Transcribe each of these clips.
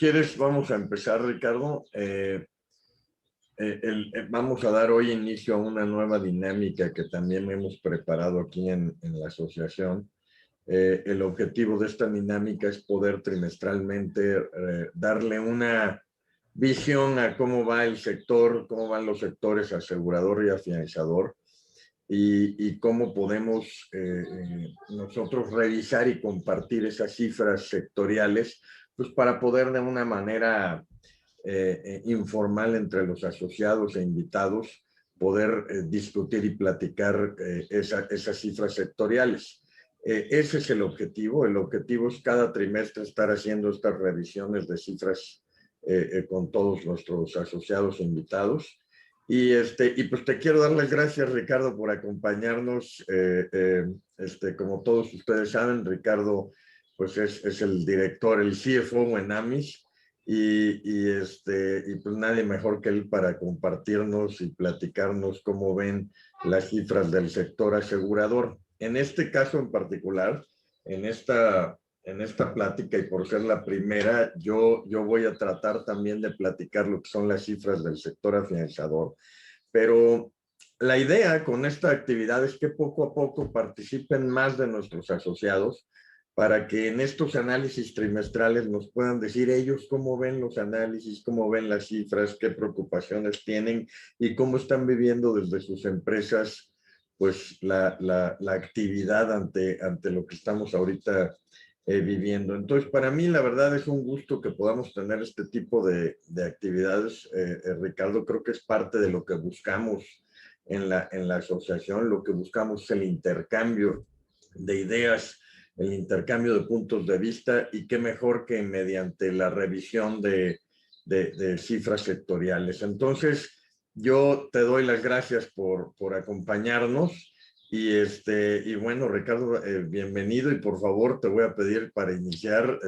quieres, vamos a empezar, Ricardo. Vamos a dar hoy inicio a una nueva dinámica que también hemos preparado aquí en la asociación. El objetivo de esta dinámica es poder trimestralmente darle una visión a cómo va el sector, cómo van los sectores asegurador y afianzador, y cómo podemos nosotros revisar y compartir esas cifras sectoriales, pues para poder de una manera informal entre los asociados e invitados poder discutir y platicar esas cifras sectoriales. Ese es el objetivo. El objetivo es cada trimestre estar haciendo estas revisiones de cifras con todos nuestros asociados e invitados. Y pues te quiero dar las gracias, Ricardo, por acompañarnos. Como todos ustedes saben, Ricardo pues es el director, el CFO en AMIS, y pues nadie mejor que él para compartirnos y platicarnos cómo ven las cifras del sector asegurador. En este caso en particular, en esta plática, y por ser la primera, yo voy a tratar también de platicar lo que son las cifras del sector afianzador. Pero la idea con esta actividad es que poco a poco participen más de nuestros asociados para que en estos análisis trimestrales nos puedan decir ellos cómo ven los análisis, cómo ven las cifras, qué preocupaciones tienen y cómo están viviendo desde sus empresas pues la actividad ante lo que estamos ahorita viviendo. Entonces, para mí, la verdad, es un gusto que podamos tener este tipo de actividades. Ricardo, creo que es parte de lo que buscamos en la asociación. Lo que buscamos es el intercambio de ideas, el intercambio de puntos de vista, y qué mejor que mediante la revisión de cifras sectoriales. Entonces, yo te doy las gracias por acompañarnos. Y bueno, Ricardo, bienvenido, y por favor te voy a pedir para iniciar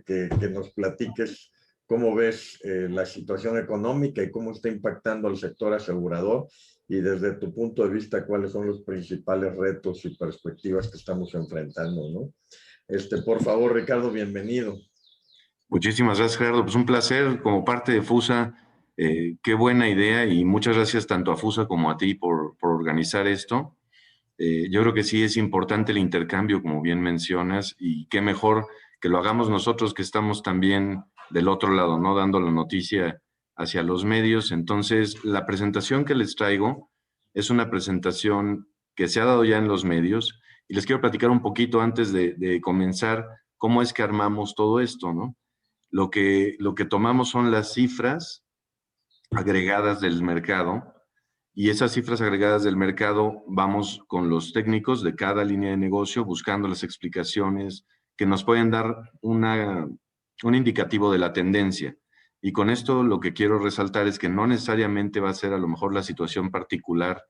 que nos platiques cómo ves la situación económica y cómo está impactando al sector asegurador, y desde tu punto de vista cuáles son los principales retos y perspectivas que estamos enfrentando, ¿no? Por favor, Ricardo, bienvenido. Muchísimas gracias, Gerardo. Pues un placer como parte de FUSA. Qué buena idea, y muchas gracias tanto a FUSA como a ti por organizar esto. Yo creo que sí es importante el intercambio, como bien mencionas, y qué mejor que lo hagamos nosotros, que estamos también del otro lado, ¿no? Dando la noticia hacia los medios. Entonces, la presentación que les traigo es una presentación que se ha dado ya en los medios, y les quiero platicar un poquito antes de comenzar cómo es que armamos todo esto, ¿no? Lo que tomamos son las cifras agregadas del mercado, y esas cifras agregadas del mercado vamos con los técnicos de cada línea de negocio buscando las explicaciones que nos pueden dar un indicativo de la tendencia. Y con esto lo que quiero resaltar es que no necesariamente va a ser a lo mejor la situación particular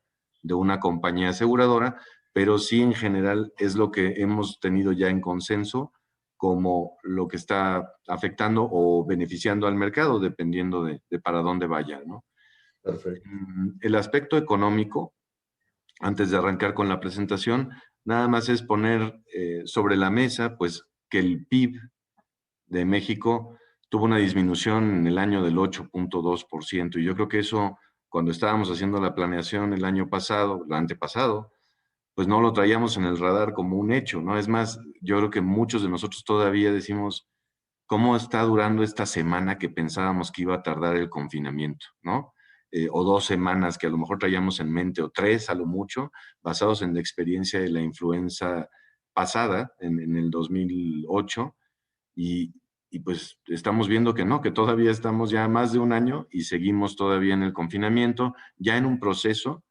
de una compañía aseguradora, pero sí en general es lo que hemos tenido ya en consenso como lo que está afectando o beneficiando al mercado, dependiendo de para dónde vaya, ¿no? Perfecto. El aspecto económico, antes de arrancar con la presentación, nada más es poner sobre la mesa, pues, que el PIB de México tuvo una disminución en el año del 8.2%, y yo creo que eso, cuando estábamos haciendo la planeación el año pasado, el antepasado, pues no lo traíamos en el radar como un hecho, ¿no? Es más, yo creo que muchos de nosotros todavía decimos, ¿cómo está durando esta semana que pensábamos que iba a tardar el confinamiento, ¿no? O 2 semanas que a lo mejor traíamos en mente, o 3 a lo mucho, basados en la experiencia de la influenza pasada, en el 2008, y pues estamos viendo que no, que todavía estamos ya más de un año y seguimos todavía en el confinamiento, ya en un proceso.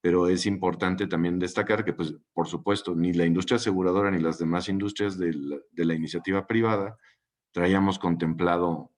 Pero es importante también destacar que, pues, por supuesto, ni la industria aseguradora ni las demás industrias de la iniciativa privada traíamos contemplado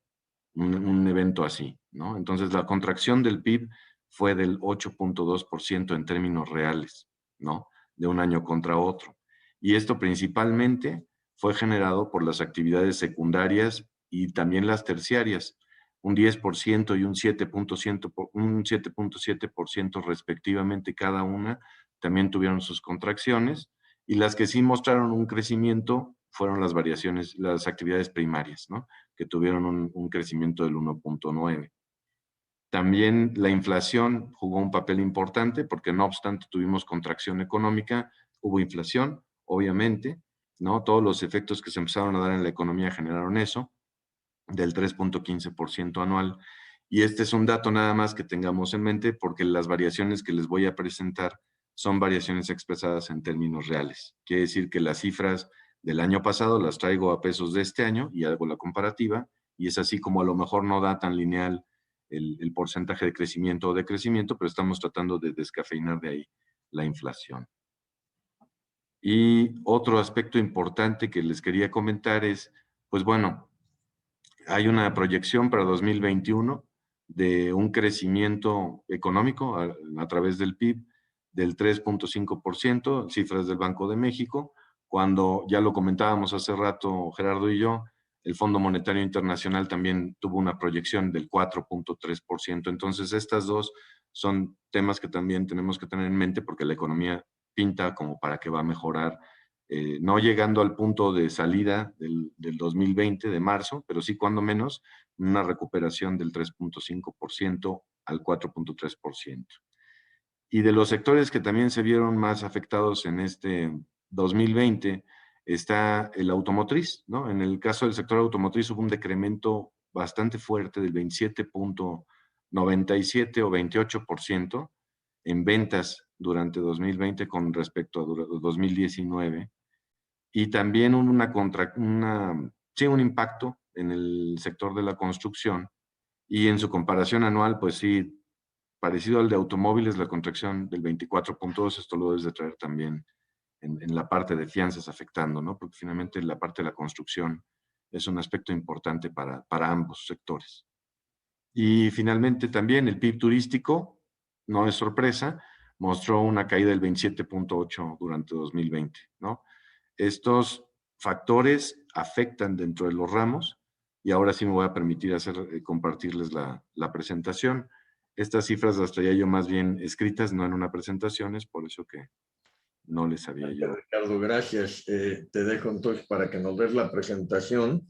un evento así, ¿no? Entonces, la contracción del PIB fue del 8.2% en términos reales, ¿no? De un año contra otro. Y esto principalmente fue generado por las actividades secundarias y también las terciarias, un 10% y un 7.7% respectivamente cada una, también tuvieron sus contracciones, y las que sí mostraron un crecimiento fueron las variaciones, las actividades primarias, ¿no? Que tuvieron un crecimiento del 1.9. También la inflación jugó un papel importante porque no obstante tuvimos contracción económica, hubo inflación, obviamente, ¿no? Todos los efectos que se empezaron a dar en la economía generaron eso, del 3.15% anual. Y este es un dato nada más que tengamos en mente porque las variaciones que les voy a presentar son variaciones expresadas en términos reales. Quiere decir que las cifras del año pasado las traigo a pesos de este año y hago la comparativa, y es así como a lo mejor no da tan lineal el porcentaje de crecimiento o decrecimiento, pero estamos tratando de descafeinar de ahí la inflación. Y otro aspecto importante que les quería comentar es, pues bueno, hay una proyección para 2021 de un crecimiento económico a través del PIB del 3.5%, cifras del Banco de México, cuando ya lo comentábamos hace rato Gerardo y yo, el Fondo Monetario Internacional también tuvo una proyección del 4.3%. Entonces, estas dos son temas que también tenemos que tener en mente porque la economía pinta como para que va a mejorar, no llegando al punto de salida del 2020 de marzo, pero sí cuando menos una recuperación del 3.5% al 4.3%. Y de los sectores que también se vieron más afectados en este 2020 está el automotriz, ¿no? En el caso del sector automotriz hubo un decremento bastante fuerte del 27.97 o 28% en ventas durante 2020 con respecto a 2019. Y también un impacto en el sector de la construcción. Y en su comparación anual, pues sí, parecido al de automóviles, la contracción del 24.2, esto lo debes de traer también en la parte de fianzas afectando, ¿no? Porque finalmente la parte de la construcción es un aspecto importante para ambos sectores. Y finalmente también el PIB turístico, no es sorpresa, mostró una caída del 27.8 durante 2020, ¿no? Estos factores afectan dentro de los ramos y ahora sí me voy a permitir compartirles la presentación. Estas cifras las traía yo más bien escritas, no en una presentación, es por eso que no les había yo. Ricardo, gracias. Te dejo entonces para que nos des la presentación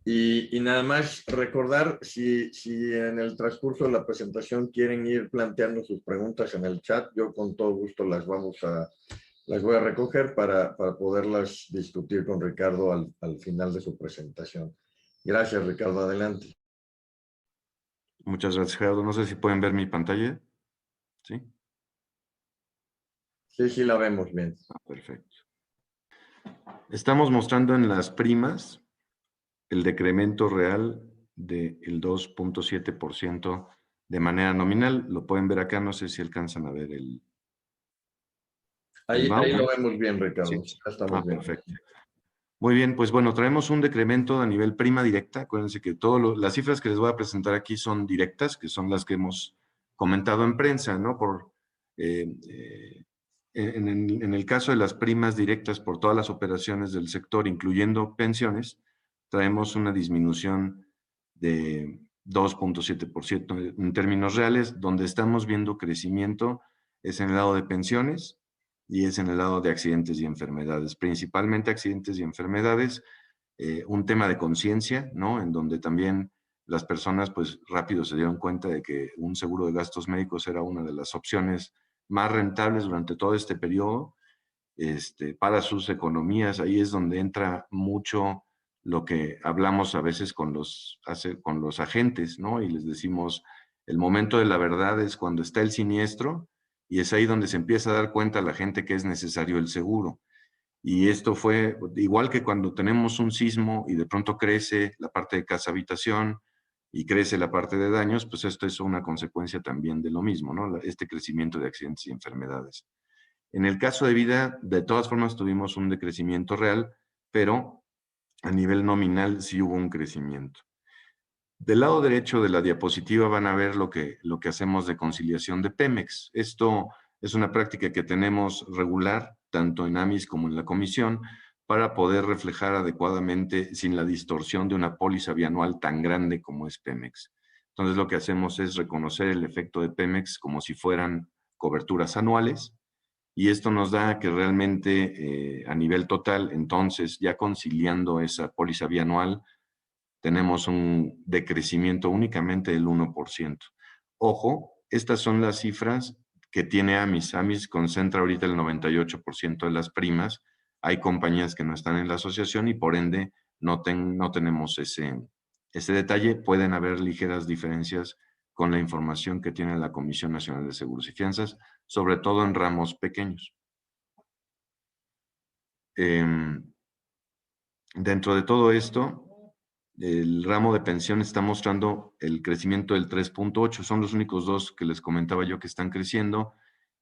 y nada más recordar si en el transcurso de la presentación quieren ir planteando sus preguntas en el chat, yo con todo gusto las voy a recoger para poderlas discutir con Ricardo al final de su presentación. Gracias, Ricardo. Adelante. Muchas gracias, Gerardo. No sé si pueden ver mi pantalla. ¿Sí? Sí, la vemos bien. Perfecto. Estamos mostrando en las primas el decremento real del 2.7% de manera nominal. Lo pueden ver acá, no sé si alcanzan a ver el... Ahí lo vemos bien, Ricardo. Sí. Estamos bien. Perfecto. Muy bien, pues bueno, traemos un decremento a nivel prima directa. Acuérdense que las cifras que les voy a presentar aquí son directas, que son las que hemos comentado en prensa, ¿no? En el caso de las primas directas por todas las operaciones del sector, incluyendo pensiones, traemos una disminución de 2.7% en términos reales. Donde estamos viendo crecimiento es en el lado de pensiones y es en el lado de accidentes y enfermedades, principalmente accidentes y enfermedades, un tema de conciencia, ¿no? En donde también las personas pues rápido se dieron cuenta de que un seguro de gastos médicos era una de las opciones más rentables durante todo este periodo para sus economías. Ahí es donde entra mucho lo que hablamos a veces con los agentes, ¿no? Y les decimos, el momento de la verdad es cuando está el siniestro y es ahí donde se empieza a dar cuenta la gente que es necesario el seguro. Y esto fue igual que cuando tenemos un sismo y de pronto crece la parte de casa habitación y crece la parte de daños, pues esto es una consecuencia también de lo mismo, ¿no? Este crecimiento de accidentes y enfermedades. En el caso de vida, de todas formas tuvimos un decrecimiento real, pero a nivel nominal sí hubo un crecimiento. Del lado derecho de la diapositiva van a ver lo que hacemos de conciliación de Pemex. Esto es una práctica que tenemos regular, tanto en AMIS como en la comisión, para poder reflejar adecuadamente sin la distorsión de una póliza bianual tan grande como es Pemex. Entonces lo que hacemos es reconocer el efecto de Pemex como si fueran coberturas anuales, y esto nos da que realmente a nivel total, entonces, ya conciliando esa póliza bianual, tenemos un decrecimiento únicamente del 1%. Ojo, estas son las cifras que tiene AMIS. AMIS concentra ahorita el 98% de las primas. Hay compañías que no están en la asociación y por ende no tenemos ese detalle. Pueden haber ligeras diferencias con la información que tiene la Comisión Nacional de Seguros y Fianzas, sobre todo en ramos pequeños. Dentro de todo esto, el ramo de pensión está mostrando el crecimiento del 3.8. Son los únicos dos que les comentaba yo que están creciendo.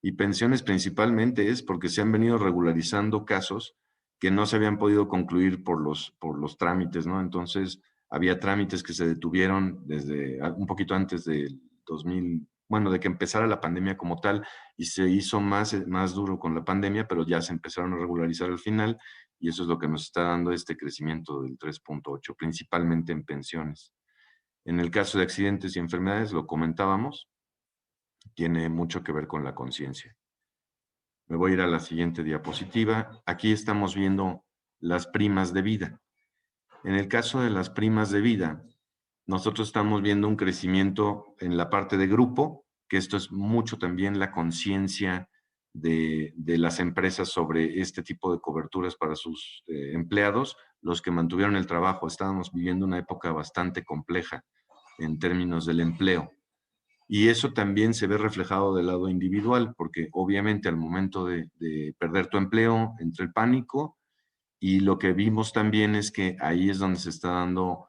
Y pensiones principalmente es porque se han venido regularizando casos que no se habían podido concluir por los trámites, ¿no? Entonces, había trámites que se detuvieron desde un poquito antes del 2000, bueno, de que empezara la pandemia como tal, y se hizo más duro con la pandemia, pero ya se empezaron a regularizar al final, y eso es lo que nos está dando este crecimiento del 3.8, principalmente en pensiones. En el caso de accidentes y enfermedades, lo comentábamos, tiene mucho que ver con la conciencia. Me voy a ir a la siguiente diapositiva. Aquí estamos viendo las primas de vida. En el caso de las primas de vida, nosotros estamos viendo un crecimiento en la parte de grupo, que esto es mucho también la conciencia de las empresas sobre este tipo de coberturas para sus empleados, los que mantuvieron el trabajo. Estábamos viviendo una época bastante compleja en términos del empleo. Y eso también se ve reflejado del lado individual, porque obviamente al momento de perder tu empleo entra el pánico, y lo que vimos también es que ahí es donde se está dando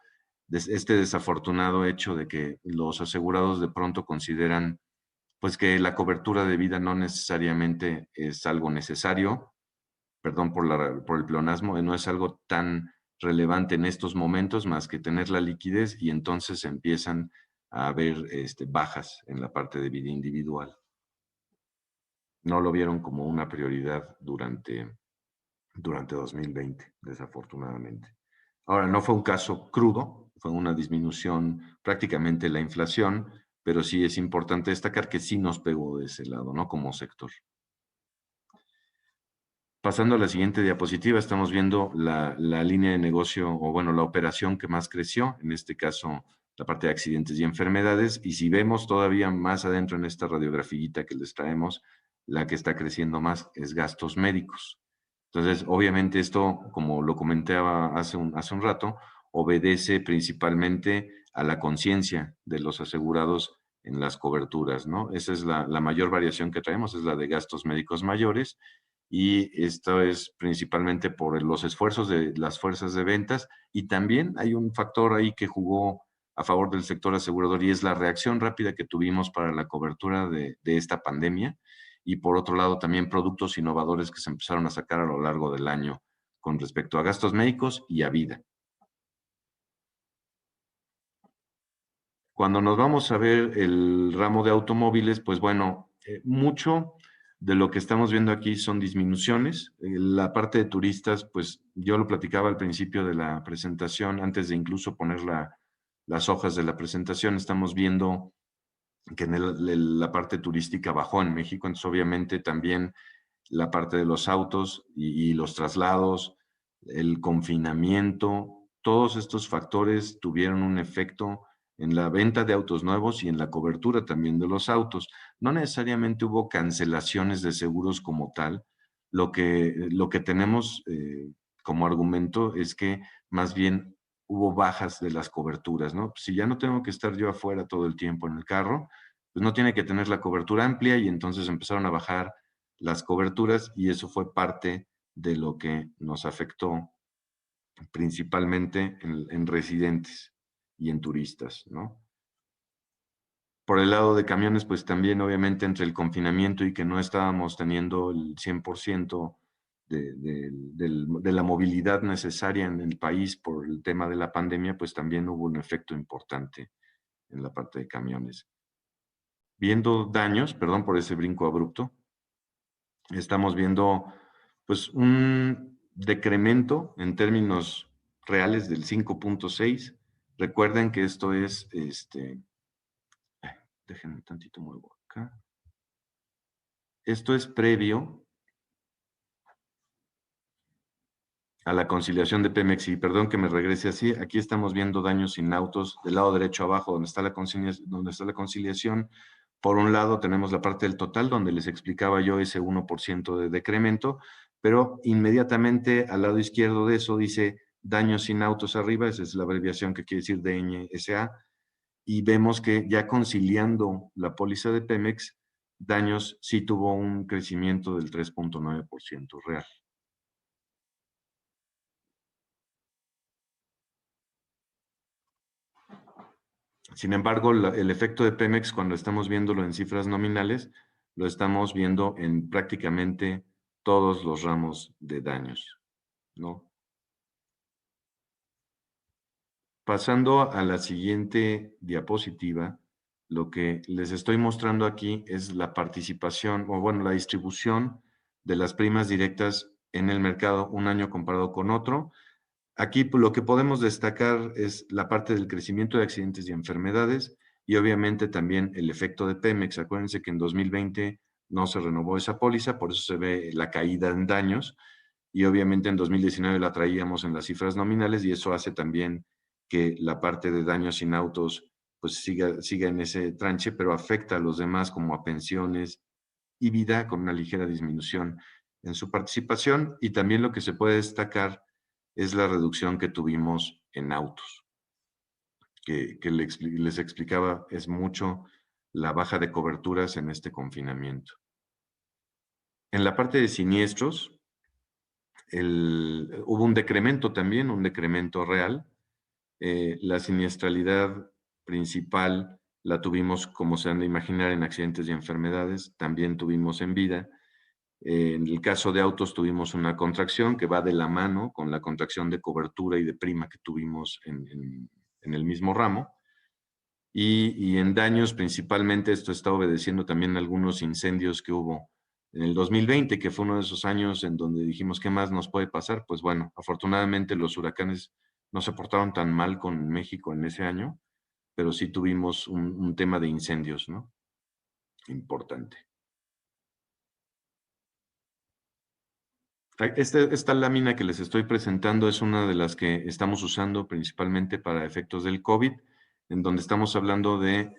este desafortunado hecho de que los asegurados de pronto consideran pues que la cobertura de vida no necesariamente es algo necesario, perdón por el pleonasmo, no es algo tan relevante en estos momentos más que tener la liquidez, y entonces empiezan a haber bajas en la parte de vida individual. No lo vieron como una prioridad durante 2020, desafortunadamente. Ahora, no fue un caso crudo, fue una disminución prácticamente la inflación, pero sí es importante destacar que sí nos pegó de ese lado, ¿no? Como sector. Pasando a la siguiente diapositiva, estamos viendo la línea de negocio, o bueno, la operación que más creció, en este caso la parte de accidentes y enfermedades, y si vemos todavía más adentro en esta radiografía que les traemos, la que está creciendo más es gastos médicos. Entonces, obviamente esto, como lo comentaba hace un rato, obedece principalmente a la conciencia de los asegurados en las coberturas, ¿no? Esa es la mayor variación que traemos, es la de gastos médicos mayores, y esto es principalmente por los esfuerzos de las fuerzas de ventas, y también hay un factor ahí que jugó a favor del sector asegurador, y es la reacción rápida que tuvimos para la cobertura de esta pandemia, y por otro lado también productos innovadores que se empezaron a sacar a lo largo del año con respecto a gastos médicos y a vida. Cuando nos vamos a ver el ramo de automóviles, pues bueno, mucho de lo que estamos viendo aquí son disminuciones. La parte de turistas, pues yo lo platicaba al principio de la presentación, antes de incluso poner las hojas de la presentación, estamos viendo que en la parte turística bajó en México, entonces obviamente también la parte de los autos y los traslados, el confinamiento, todos estos factores tuvieron un efecto en la venta de autos nuevos y en la cobertura también de los autos. No necesariamente hubo cancelaciones de seguros como tal. Lo que tenemos como argumento es que más bien hubo bajas de las coberturas, ¿no? Si ya no tengo que estar yo afuera todo el tiempo en el carro, pues no tiene que tener la cobertura amplia, y entonces empezaron a bajar las coberturas, y eso fue parte de lo que nos afectó principalmente en residentes y en turistas, ¿no? Por el lado de camiones, pues también obviamente entre el confinamiento y que no estábamos teniendo el 100% de la movilidad necesaria en el país por el tema de la pandemia, pues también hubo un efecto importante en la parte de camiones. Viendo daños, perdón por ese brinco abrupto, estamos viendo pues un decremento en términos reales del 5.6. Recuerden que esto es, déjenme tantito muevo acá. Esto es previo a la conciliación de Pemex, y perdón que me regrese así, aquí estamos viendo daños sin autos, del lado derecho abajo, donde está la conciliación. Por un lado tenemos la parte del total, donde les explicaba yo ese 1% de decremento, pero inmediatamente al lado izquierdo de eso dice daños sin autos arriba, esa es la abreviación que quiere decir DNSA, y vemos que ya conciliando la póliza de Pemex, daños sí tuvo un crecimiento del 3.9% real. Sin embargo, el efecto de Pemex, cuando estamos viéndolo en cifras nominales, lo estamos viendo en prácticamente todos los ramos de daños, ¿no? Pasando a la siguiente diapositiva, lo que les estoy mostrando aquí es la participación, o bueno, la distribución de las primas directas en el mercado un año comparado con otro. Aquí lo que podemos destacar es la parte del crecimiento de accidentes y enfermedades y obviamente también el efecto de Pemex. Acuérdense que en 2020 no se renovó esa póliza, por eso se ve la caída en daños y obviamente en 2019 la traíamos en las cifras nominales y eso hace también que la parte de daños sin autos pues siga en ese tranche, pero afecta a los demás como a pensiones y vida con una ligera disminución en su participación y también lo que se puede destacar es la reducción que tuvimos en autos, que les explicaba, es mucho la baja de coberturas en este confinamiento. En la parte de siniestros, hubo un decremento también, un decremento real. La siniestralidad principal la tuvimos, como se han de imaginar, en accidentes y enfermedades, también tuvimos en vida. En el caso de autos tuvimos una contracción que va de la mano con la contracción de cobertura y de prima que tuvimos en el mismo ramo. Y en daños principalmente esto está obedeciendo también a algunos incendios que hubo en el 2020, que fue uno de esos años en donde dijimos, ¿qué más nos puede pasar? Pues bueno, afortunadamente los huracanes no se portaron tan mal con México en ese año, pero sí tuvimos un tema de incendios, ¿no? Importante. Esta lámina que les estoy presentando es una de las que estamos usando principalmente para efectos del COVID, en donde estamos hablando de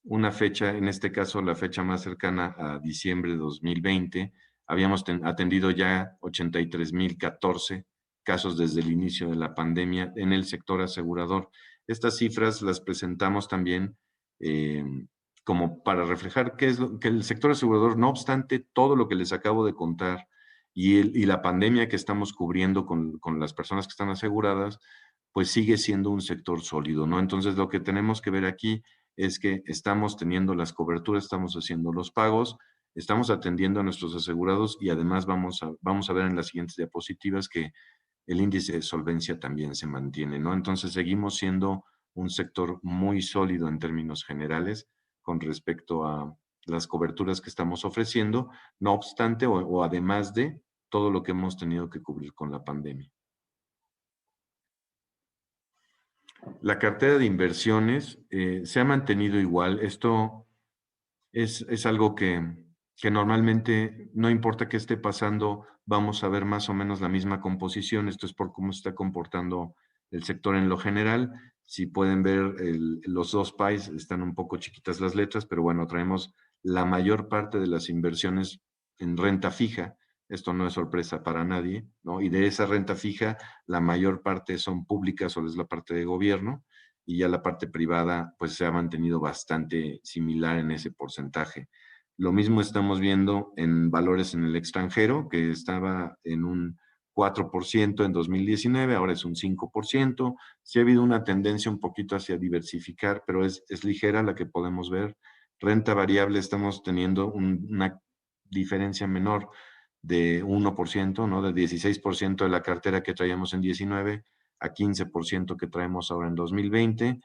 una fecha, en este caso la fecha más cercana a diciembre de 2020. Habíamos atendido ya 83,014 casos desde el inicio de la pandemia en el sector asegurador. Estas cifras las presentamos también como para reflejar qué es que el sector asegurador, no obstante todo lo que les acabo de contar, y la pandemia que estamos cubriendo con las personas que están aseguradas, pues sigue siendo un sector sólido, ¿no? Entonces, lo que tenemos que ver aquí es que estamos teniendo las coberturas, estamos haciendo los pagos, estamos atendiendo a nuestros asegurados y además vamos a ver en las siguientes diapositivas que el índice de solvencia también se mantiene, ¿no? Entonces, seguimos siendo un sector muy sólido en términos generales con respecto a las coberturas que estamos ofreciendo, no obstante o además de todo lo que hemos tenido que cubrir con la pandemia. La cartera de inversiones se ha mantenido igual. Esto es algo que normalmente, no importa qué esté pasando, vamos a ver más o menos la misma composición. Esto es por cómo se está comportando el sector en lo general. Si pueden ver, los dos pies están un poco chiquitas las letras, pero bueno, traemos la mayor parte de las inversiones en renta fija. Esto no es sorpresa para nadie, ¿no? Y de esa renta fija, la mayor parte son públicas o es la parte de gobierno y ya la parte privada pues se ha mantenido bastante similar en ese porcentaje. Lo mismo estamos viendo en valores en el extranjero, que estaba en un 4% en 2019, ahora es un 5%. Sí ha habido una tendencia un poquito hacia diversificar, pero es ligera la que podemos ver. Renta variable estamos teniendo una diferencia menor de 1%, ¿no? De 16% de la cartera que traíamos en 19 a 15% que traemos ahora en 2020.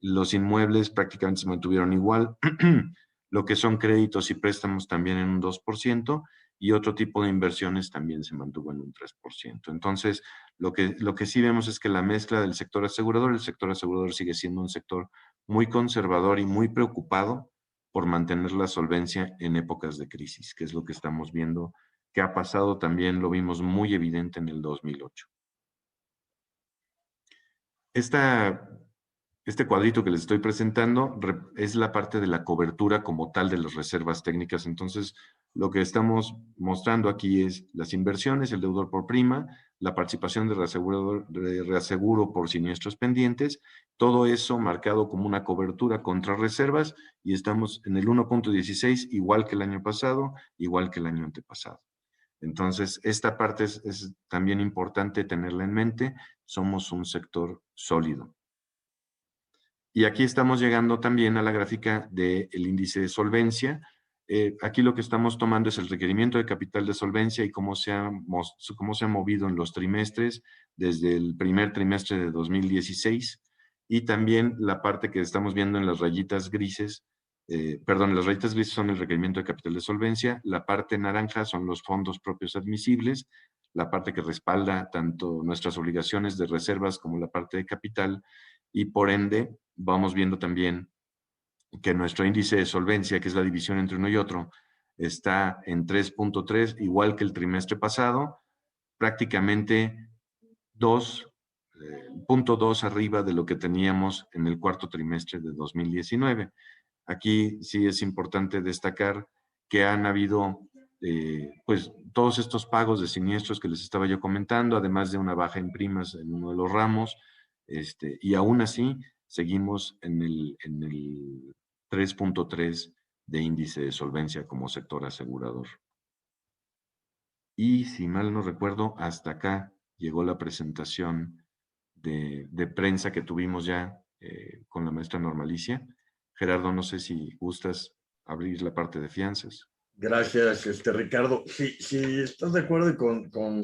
Los inmuebles prácticamente se mantuvieron igual. Lo que son créditos y préstamos también en un 2% y otro tipo de inversiones también se mantuvo en un 3%. Entonces, lo que sí vemos es que la mezcla del sector asegurador, el sector asegurador sigue siendo un sector muy conservador y muy preocupado por mantener la solvencia en épocas de crisis, que es lo que estamos viendo que ha pasado también lo vimos muy evidente en el 2008. Este cuadrito que les estoy presentando es la parte de la cobertura como tal de las reservas técnicas. Entonces, lo que estamos mostrando aquí es las inversiones, el deudor por prima, la participación de reaseguro por siniestros pendientes, todo eso marcado como una cobertura contra reservas, y estamos en el 1.16, igual que el año pasado, igual que el año antepasado. Entonces, esta parte es también importante tenerla en mente. Somos un sector sólido. Y aquí estamos llegando también a la gráfica del índice de solvencia. Aquí lo que estamos tomando es el requerimiento de capital de solvencia y cómo se ha movido en los trimestres desde el primer trimestre de 2016, y también la parte que estamos viendo en las rayitas grises. Las rayitas grises son el requerimiento de capital de solvencia, la parte naranja son los fondos propios admisibles, la parte que respalda tanto nuestras obligaciones de reservas como la parte de capital, y por ende vamos viendo también que nuestro índice de solvencia, que es la división entre uno y otro, está en 3.3, igual que el trimestre pasado, prácticamente 2.2 arriba de lo que teníamos en el cuarto trimestre de 2019. Aquí sí es importante destacar que han habido pues todos estos pagos de siniestros que les estaba yo comentando, además de una baja en primas en uno de los ramos, y aún así seguimos en el 3.3 de índice de solvencia como sector asegurador. Y si mal no recuerdo, hasta acá llegó la presentación de prensa que tuvimos ya con la maestra Normalicia. Gerardo, no sé si gustas abrir la parte de fianzas. Gracias, Ricardo. Si estás de acuerdo con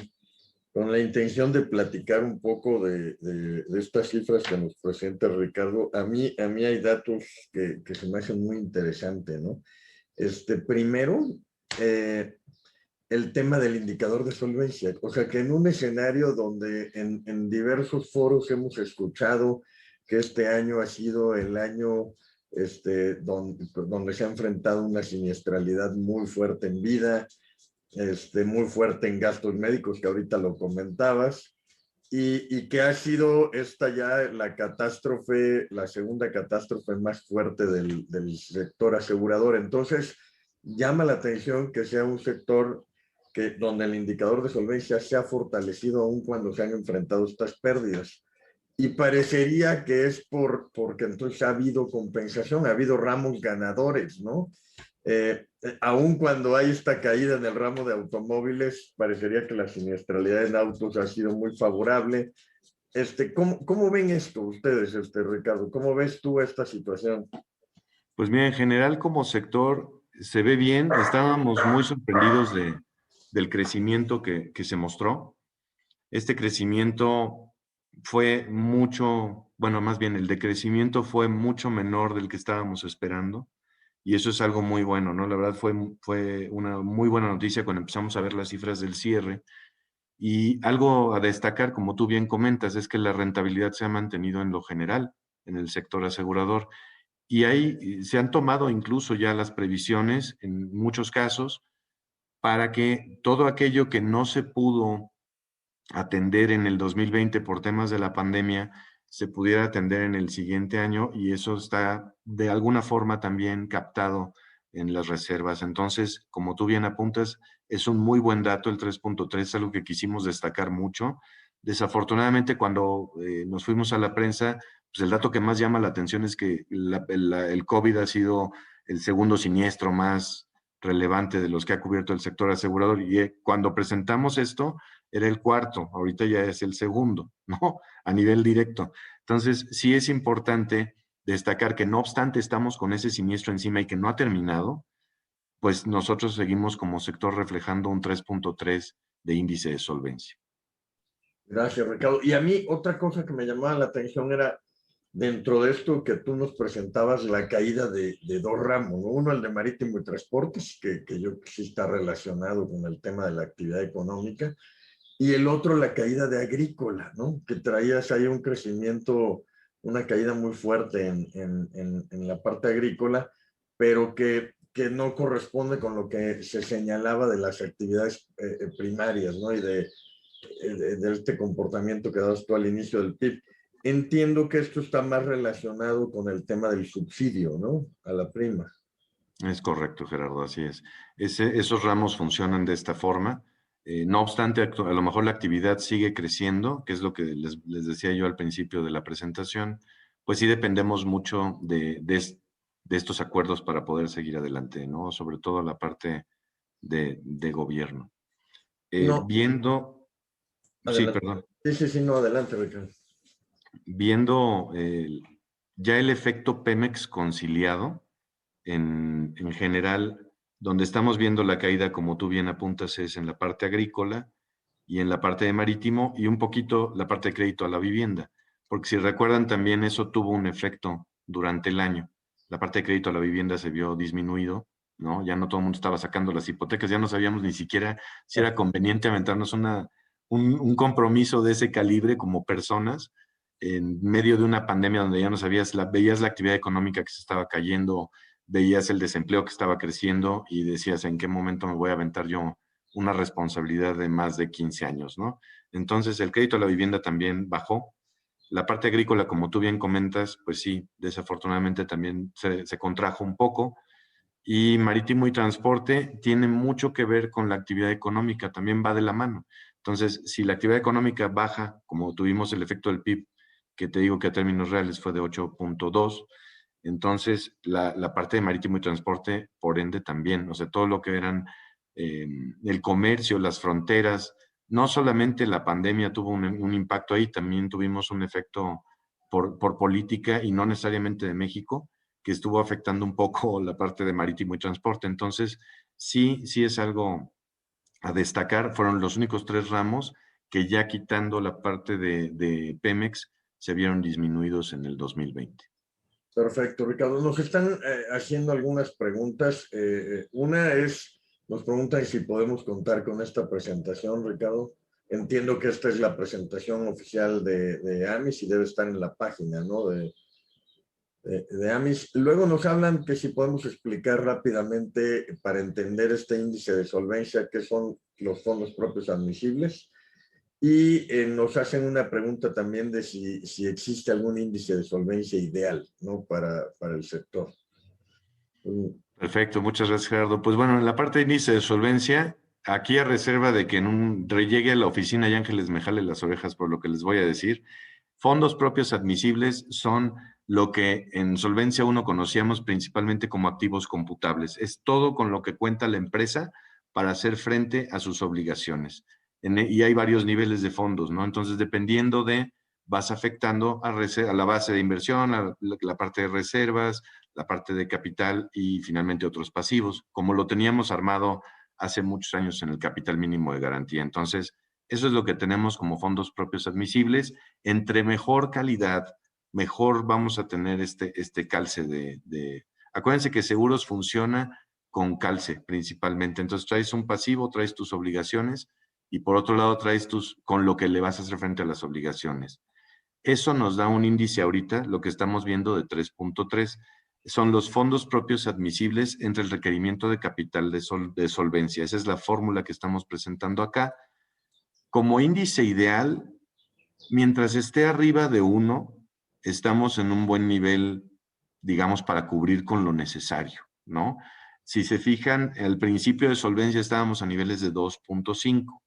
la intención de platicar un poco de estas cifras que nos presenta Ricardo, a mí hay datos que se me hacen muy interesantes, ¿no? Primero, el tema del indicador de solvencia. O sea, que en un escenario donde en diversos foros hemos escuchado que este año ha sido el año donde se ha enfrentado una siniestralidad muy fuerte en vida, muy fuerte en gastos médicos, que ahorita lo comentabas, y que ha sido esta ya la catástrofe, la segunda catástrofe más fuerte del sector asegurador. Entonces, llama la atención que sea un sector donde el indicador de solvencia se ha fortalecido aún cuando se han enfrentado estas pérdidas. Y parecería que es porque entonces ha habido compensación, ha habido ramos ganadores, ¿no? Aún cuando hay esta caída en el ramo de automóviles, parecería que la siniestralidad en autos ha sido muy favorable. ¿Cómo ven esto ustedes, Ricardo? ¿Cómo ves tú esta situación? Pues mira, en general como sector se ve bien. Estábamos muy sorprendidos del crecimiento que se mostró. Este crecimiento fue mucho, bueno, más bien el decrecimiento fue mucho menor del que estábamos esperando. Y eso es algo muy bueno, ¿no? La verdad fue una muy buena noticia cuando empezamos a ver las cifras del cierre. Y algo a destacar, como tú bien comentas, es que la rentabilidad se ha mantenido en lo general en el sector asegurador. Y ahí se han tomado incluso ya las previsiones, en muchos casos, para que todo aquello que no se pudo atender en el 2020 por temas de la pandemia, se pudiera atender en el siguiente año, y eso está de alguna forma también captado en las reservas. Entonces, como tú bien apuntas, es un muy buen dato el 3.3, algo que quisimos destacar mucho. Desafortunadamente, cuando nos fuimos a la prensa, pues el dato que más llama la atención es que el COVID ha sido el segundo siniestro más relevante de los que ha cubierto el sector asegurador, y cuando presentamos esto, era el cuarto, ahorita ya es el segundo, ¿no? A nivel directo. Entonces, sí es importante destacar que no obstante estamos con ese siniestro encima y que no ha terminado, pues nosotros seguimos como sector reflejando un 3.3 de índice de solvencia. Gracias, Ricardo. Y a mí otra cosa que me llamaba la atención era, dentro de esto que tú nos presentabas, la caída de dos ramos, ¿no? Uno, el de marítimo y transportes, que yo sí está relacionado con el tema de la actividad económica, y el otro, la caída de agrícola, ¿no? Que traías ahí un crecimiento, una caída muy fuerte en la parte agrícola, pero que que no corresponde con lo que se señalaba de las actividades primarias, ¿no? Y de este comportamiento que dabas tú al inicio del PIB. Entiendo que esto está más relacionado con el tema del subsidio, ¿no? A la prima. Es correcto, Gerardo, así es. Esos ramos funcionan de esta forma. No obstante, a lo mejor la actividad sigue creciendo, que es lo que les decía yo al principio de la presentación, pues sí dependemos mucho de estos acuerdos para poder seguir adelante, ¿no? Sobre todo la parte de gobierno. No, Sí, adelante. perdón. Sí, no, adelante, Ricardo. Viendo ya el efecto Pemex conciliado, en general, donde estamos viendo la caída, como tú bien apuntas, es en la parte agrícola y en la parte de marítimo y un poquito la parte de crédito a la vivienda. Porque si recuerdan, también eso tuvo un efecto durante el año. La parte de crédito a la vivienda se vio disminuido, ¿no? Ya no todo el mundo estaba sacando las hipotecas, ya no sabíamos ni siquiera si era conveniente aventarnos un compromiso de ese calibre como personas en medio de una pandemia donde ya no sabías, veías la actividad económica que se estaba cayendo, veías el desempleo que estaba creciendo y decías, ¿en qué momento me voy a aventar yo una responsabilidad de más de 15 años, ¿no? Entonces, el crédito a la vivienda también bajó. La parte agrícola, como tú bien comentas, pues sí, desafortunadamente también se contrajo un poco. Y marítimo y transporte tiene mucho que ver con la actividad económica, también va de la mano. Entonces, si la actividad económica baja, como tuvimos el efecto del PIB, que te digo que a términos reales fue de 8.2, entonces la parte de marítimo y transporte, por ende, también, o sea, todo lo que eran el comercio, las fronteras, no solamente la pandemia tuvo un impacto ahí, también tuvimos un efecto por política y no necesariamente de México, que estuvo afectando un poco la parte de marítimo y transporte. Entonces, sí es algo a destacar. Fueron los únicos 3 ramos que ya quitando la parte de Pemex se vieron disminuidos en el 2020. Perfecto, Ricardo. Nos están haciendo algunas preguntas. Una es, nos preguntan si podemos contar con esta presentación, Ricardo. Entiendo que esta es la presentación oficial de AMIS y debe estar en la página, ¿no? De AMIS. Luego nos hablan que si podemos explicar rápidamente para entender este índice de solvencia, qué son los fondos propios admisibles. Y nos hacen una pregunta también de si existe algún índice de solvencia ideal, ¿no? Para el sector. Perfecto, muchas gracias, Gerardo. Pues bueno, en la parte de índice de solvencia, aquí a reserva de que en un llegue a la oficina y Ángeles me jale las orejas por lo que les voy a decir, fondos propios admisibles son lo que en Solvencia 1 conocíamos principalmente como activos computables. Es todo con lo que cuenta la empresa para hacer frente a sus obligaciones. Y hay varios niveles de fondos, ¿no? Entonces, dependiendo vas afectando a la base de inversión, a la parte de reservas, la parte de capital y finalmente otros pasivos, como lo teníamos armado hace muchos años en el capital mínimo de garantía. Entonces, eso es lo que tenemos como fondos propios admisibles. Entre mejor calidad, mejor vamos a tener este calce Acuérdense que seguros funciona con calce principalmente. Entonces traes un pasivo, traes tus obligaciones y por otro lado traes con lo que le vas a hacer frente a las obligaciones. Eso nos da un índice ahorita, lo que estamos viendo de 3.3. Son los fondos propios admisibles entre el requerimiento de capital de solvencia. Esa es la fórmula que estamos presentando acá. Como índice ideal, mientras esté arriba de 1, estamos en un buen nivel, digamos, para cubrir con lo necesario, ¿no? Si se fijan, al principio de solvencia estábamos a niveles de 2.5.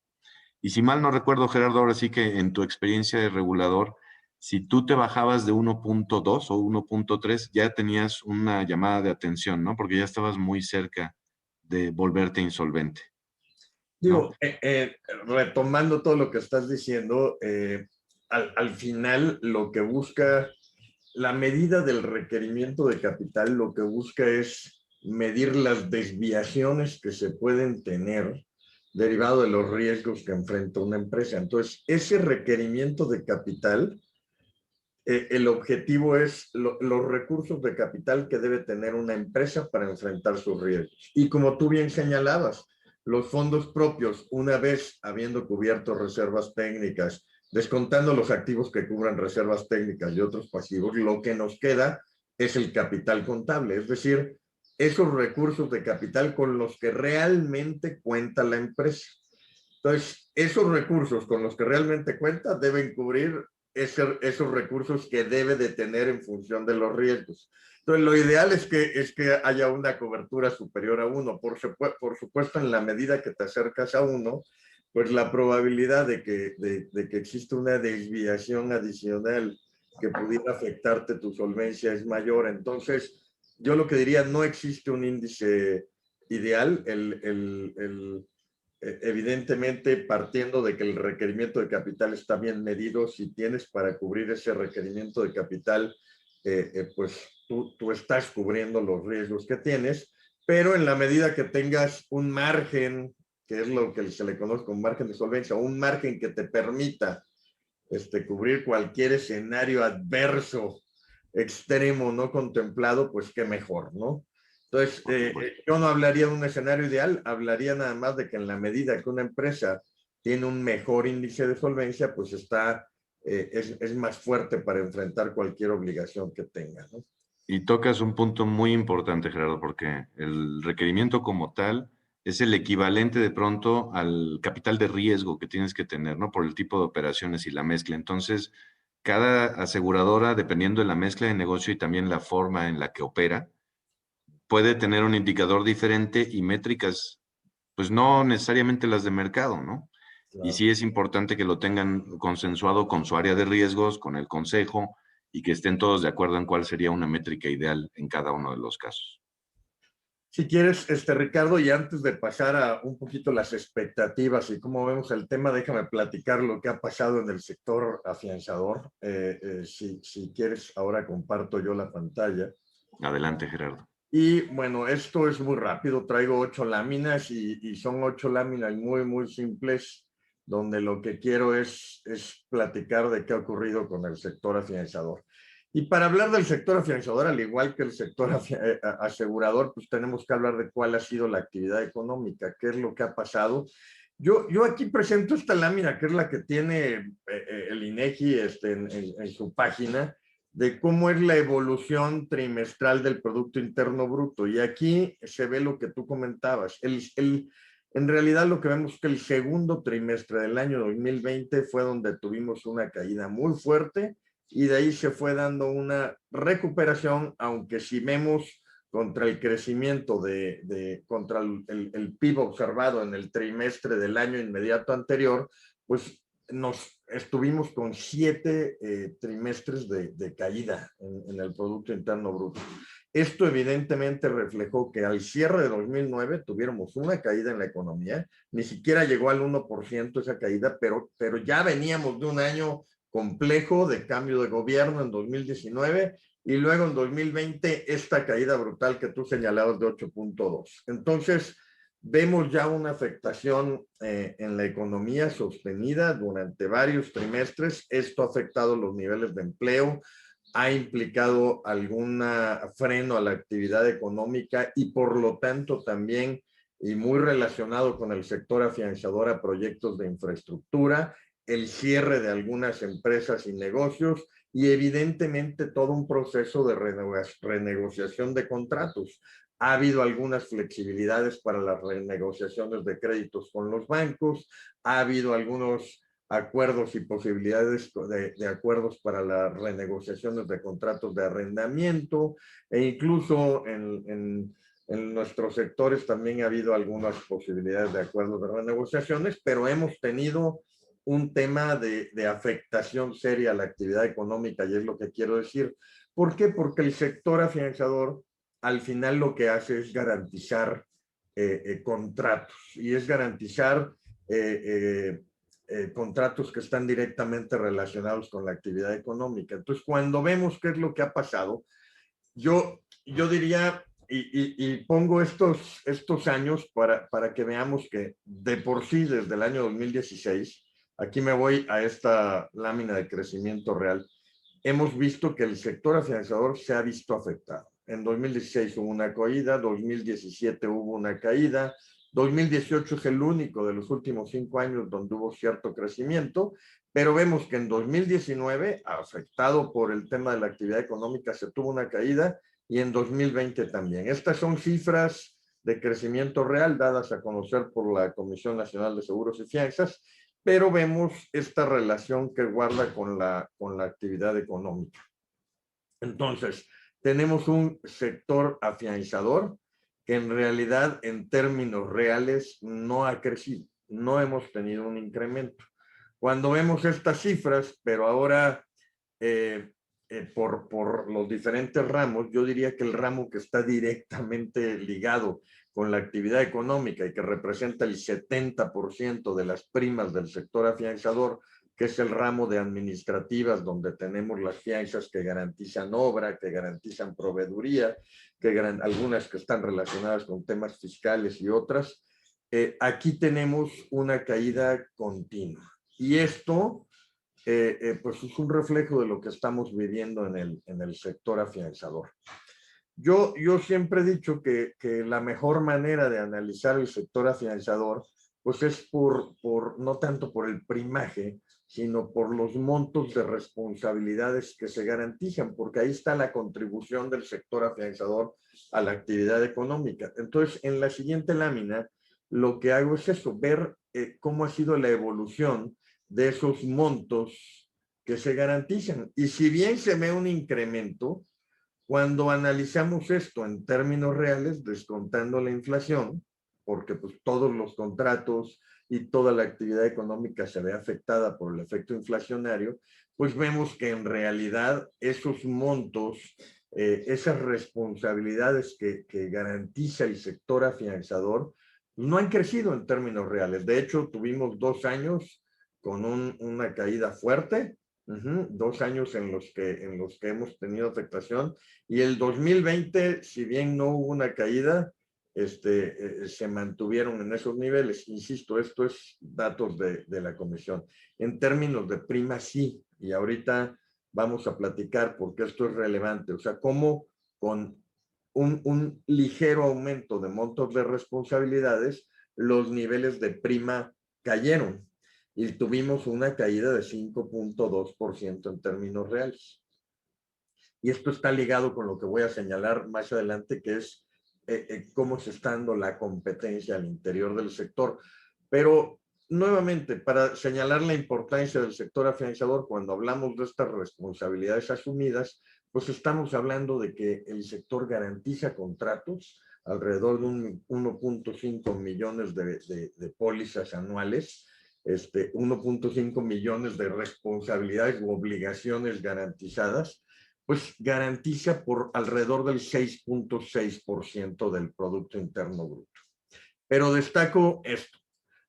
Y si mal no recuerdo, Gerardo, ahora sí que en tu experiencia de regulador, si tú te bajabas de 1.2 o 1.3, ya tenías una llamada de atención, ¿no? Porque ya estabas muy cerca de volverte insolvente, ¿no? Digo, retomando todo lo que estás diciendo, al final lo que busca, la medida del requerimiento de capital, lo que busca es medir las desviaciones que se pueden tener derivado de los riesgos que enfrenta una empresa. Entonces, ese requerimiento de capital, el objetivo es los recursos de capital que debe tener una empresa para enfrentar sus riesgos. Y como tú bien señalabas, los fondos propios, una vez habiendo cubierto reservas técnicas, descontando los activos que cubran reservas técnicas y otros pasivos, lo que nos queda es el capital contable, es decir, esos recursos de capital con los que realmente cuenta la empresa. Entonces, esos recursos con los que realmente cuenta deben cubrir esos recursos que debe de tener en función de los riesgos. Entonces, lo ideal es que haya una cobertura superior a 1. Por supuesto, en la medida que te acercas a 1, pues la probabilidad de que exista una desviación adicional que pudiera afectarte tu solvencia es mayor. Entonces, yo lo que diría, no existe un índice ideal. Evidentemente, partiendo de que el requerimiento de capital está bien medido, si tienes para cubrir ese requerimiento de capital, pues tú estás cubriendo los riesgos que tienes, pero en la medida que tengas un margen, que es lo que se le conoce como margen de solvencia, un margen que te permita cubrir cualquier escenario adverso, extremo, no contemplado, pues qué mejor, ¿no? Entonces, yo no hablaría de un escenario ideal, hablaría nada más de que en la medida que una empresa tiene un mejor índice de solvencia, pues es más fuerte para enfrentar cualquier obligación que tenga, ¿no? Y tocas un punto muy importante, Gerardo, porque el requerimiento como tal es el equivalente de pronto al capital de riesgo que tienes que tener, ¿no? Por el tipo de operaciones y la mezcla. Entonces, cada aseguradora, dependiendo de la mezcla de negocio y también la forma en la que opera, puede tener un indicador diferente y métricas, pues no necesariamente las de mercado, ¿no? Y Claro. sí es importante que lo tengan consensuado con su área de riesgos, con el consejo, y que estén todos de acuerdo en cuál sería una métrica ideal en cada uno de los casos. Si quieres, Ricardo, y antes de pasar a un poquito las expectativas y cómo vemos el tema, déjame platicar lo que ha pasado en el sector afianzador. Si quieres, ahora comparto yo la pantalla. Adelante, Gerardo. Y bueno, esto es muy rápido. Traigo 8 láminas y son 8 láminas muy, muy simples, donde lo que quiero es platicar de qué ha ocurrido con el sector afianzador. Y para hablar del sector afianzador, al igual que el sector asegurador, pues tenemos que hablar de cuál ha sido la actividad económica, qué es lo que ha pasado. Yo aquí presento esta lámina, que es la que tiene el INEGI en su página, de cómo es la evolución trimestral del Producto Interno Bruto. Y aquí se ve lo que tú comentabas. En realidad lo que vemos es que el segundo trimestre del año 2020 fue donde tuvimos una caída muy fuerte y de ahí se fue dando una recuperación, aunque si vemos contra el crecimiento contra el PIB observado en el trimestre del año inmediato anterior, pues nos estuvimos con 7 trimestres de caída en el Producto Interno Bruto. Esto evidentemente reflejó que al cierre de 2009 tuviéramos una caída en la economía, ni siquiera llegó al 1% esa caída, pero ya veníamos de un año complejo de cambio de gobierno en 2019 y luego en 2020 esta caída brutal que tú señalabas de 8.2. Entonces, vemos ya una afectación en la economía sostenida durante varios trimestres. Esto ha afectado los niveles de empleo, ha implicado algún freno a la actividad económica y por lo tanto también, y muy relacionado con el sector afianzador, a proyectos de infraestructura, el cierre de algunas empresas y negocios y evidentemente todo un proceso de renegociación de contratos. Ha habido algunas flexibilidades para las renegociaciones de créditos con los bancos, ha habido algunos acuerdos y posibilidades de acuerdos para las renegociaciones de contratos de arrendamiento e incluso en nuestros sectores también ha habido algunas posibilidades de acuerdos de renegociaciones, pero hemos tenido un tema de afectación seria a la actividad económica y es lo que quiero decir. ¿Por qué? Porque el sector afianzador al final lo que hace es garantizar contratos y es garantizar contratos que están directamente relacionados con la actividad económica. Entonces, cuando vemos qué es lo que ha pasado, yo diría, y pongo estos años para que veamos que de por sí, desde el año 2016, aquí me voy a esta lámina de crecimiento real, hemos visto que el sector afianzador se ha visto afectado. En 2016 hubo una caída, 2017 hubo una caída, 2018 es el único de los últimos 5 años donde hubo cierto crecimiento, pero vemos que en 2019, afectado por el tema de la actividad económica, se tuvo una caída y en 2020 también. Estas son cifras de crecimiento real dadas a conocer por la Comisión Nacional de Seguros y Fianzas, pero vemos esta relación que guarda con la actividad económica. Entonces, tenemos un sector afianzador que en realidad en términos reales no ha crecido, no hemos tenido un incremento. Cuando vemos estas cifras, pero ahora por los diferentes ramos, yo diría que el ramo que está directamente ligado con la actividad económica y que representa el 70% de las primas del sector afianzador, que es el ramo de administrativas, donde tenemos las fianzas que garantizan obra, que garantizan proveeduría, algunas que están relacionadas con temas fiscales y otras. Aquí tenemos una caída continua. Y esto pues es un reflejo de lo que estamos viviendo en el sector afianzador. Yo siempre he dicho que la mejor manera de analizar el sector afianzador pues es no tanto por el primaje, sino por los montos de responsabilidades que se garantizan, porque ahí está la contribución del sector afianzador a la actividad económica. Entonces, en la siguiente lámina, lo que hago es eso, ver cómo ha sido la evolución de esos montos que se garantizan. Y si bien se ve un incremento, cuando analizamos esto en términos reales, descontando la inflación, porque pues todos los contratos y toda la actividad económica se ve afectada por el efecto inflacionario, pues vemos que en realidad esos montos, esas responsabilidades que garantiza el sector afianzador, no han crecido en términos reales. De hecho, tuvimos 2 años con una caída fuerte, 2 años en los que hemos tenido afectación, y el 2020, si bien no hubo una caída, se mantuvieron en esos niveles. Insisto, esto es datos de la comisión. En términos de prima, sí, y ahorita vamos a platicar porque esto es relevante. O sea, cómo con un ligero aumento de montos de responsabilidades, los niveles de prima cayeron y tuvimos una caída de 5.2% en términos reales. Y esto está ligado con lo que voy a señalar más adelante, que es cómo se está dando la competencia al interior del sector. Pero nuevamente, para señalar la importancia del sector afianzador, cuando hablamos de estas responsabilidades asumidas, pues estamos hablando de que el sector garantiza contratos, alrededor de 1.5 millones de pólizas anuales, 1.5 millones de responsabilidades u obligaciones garantizadas, pues garantiza por alrededor del 6.6% del Producto Interno Bruto. Pero destaco esto,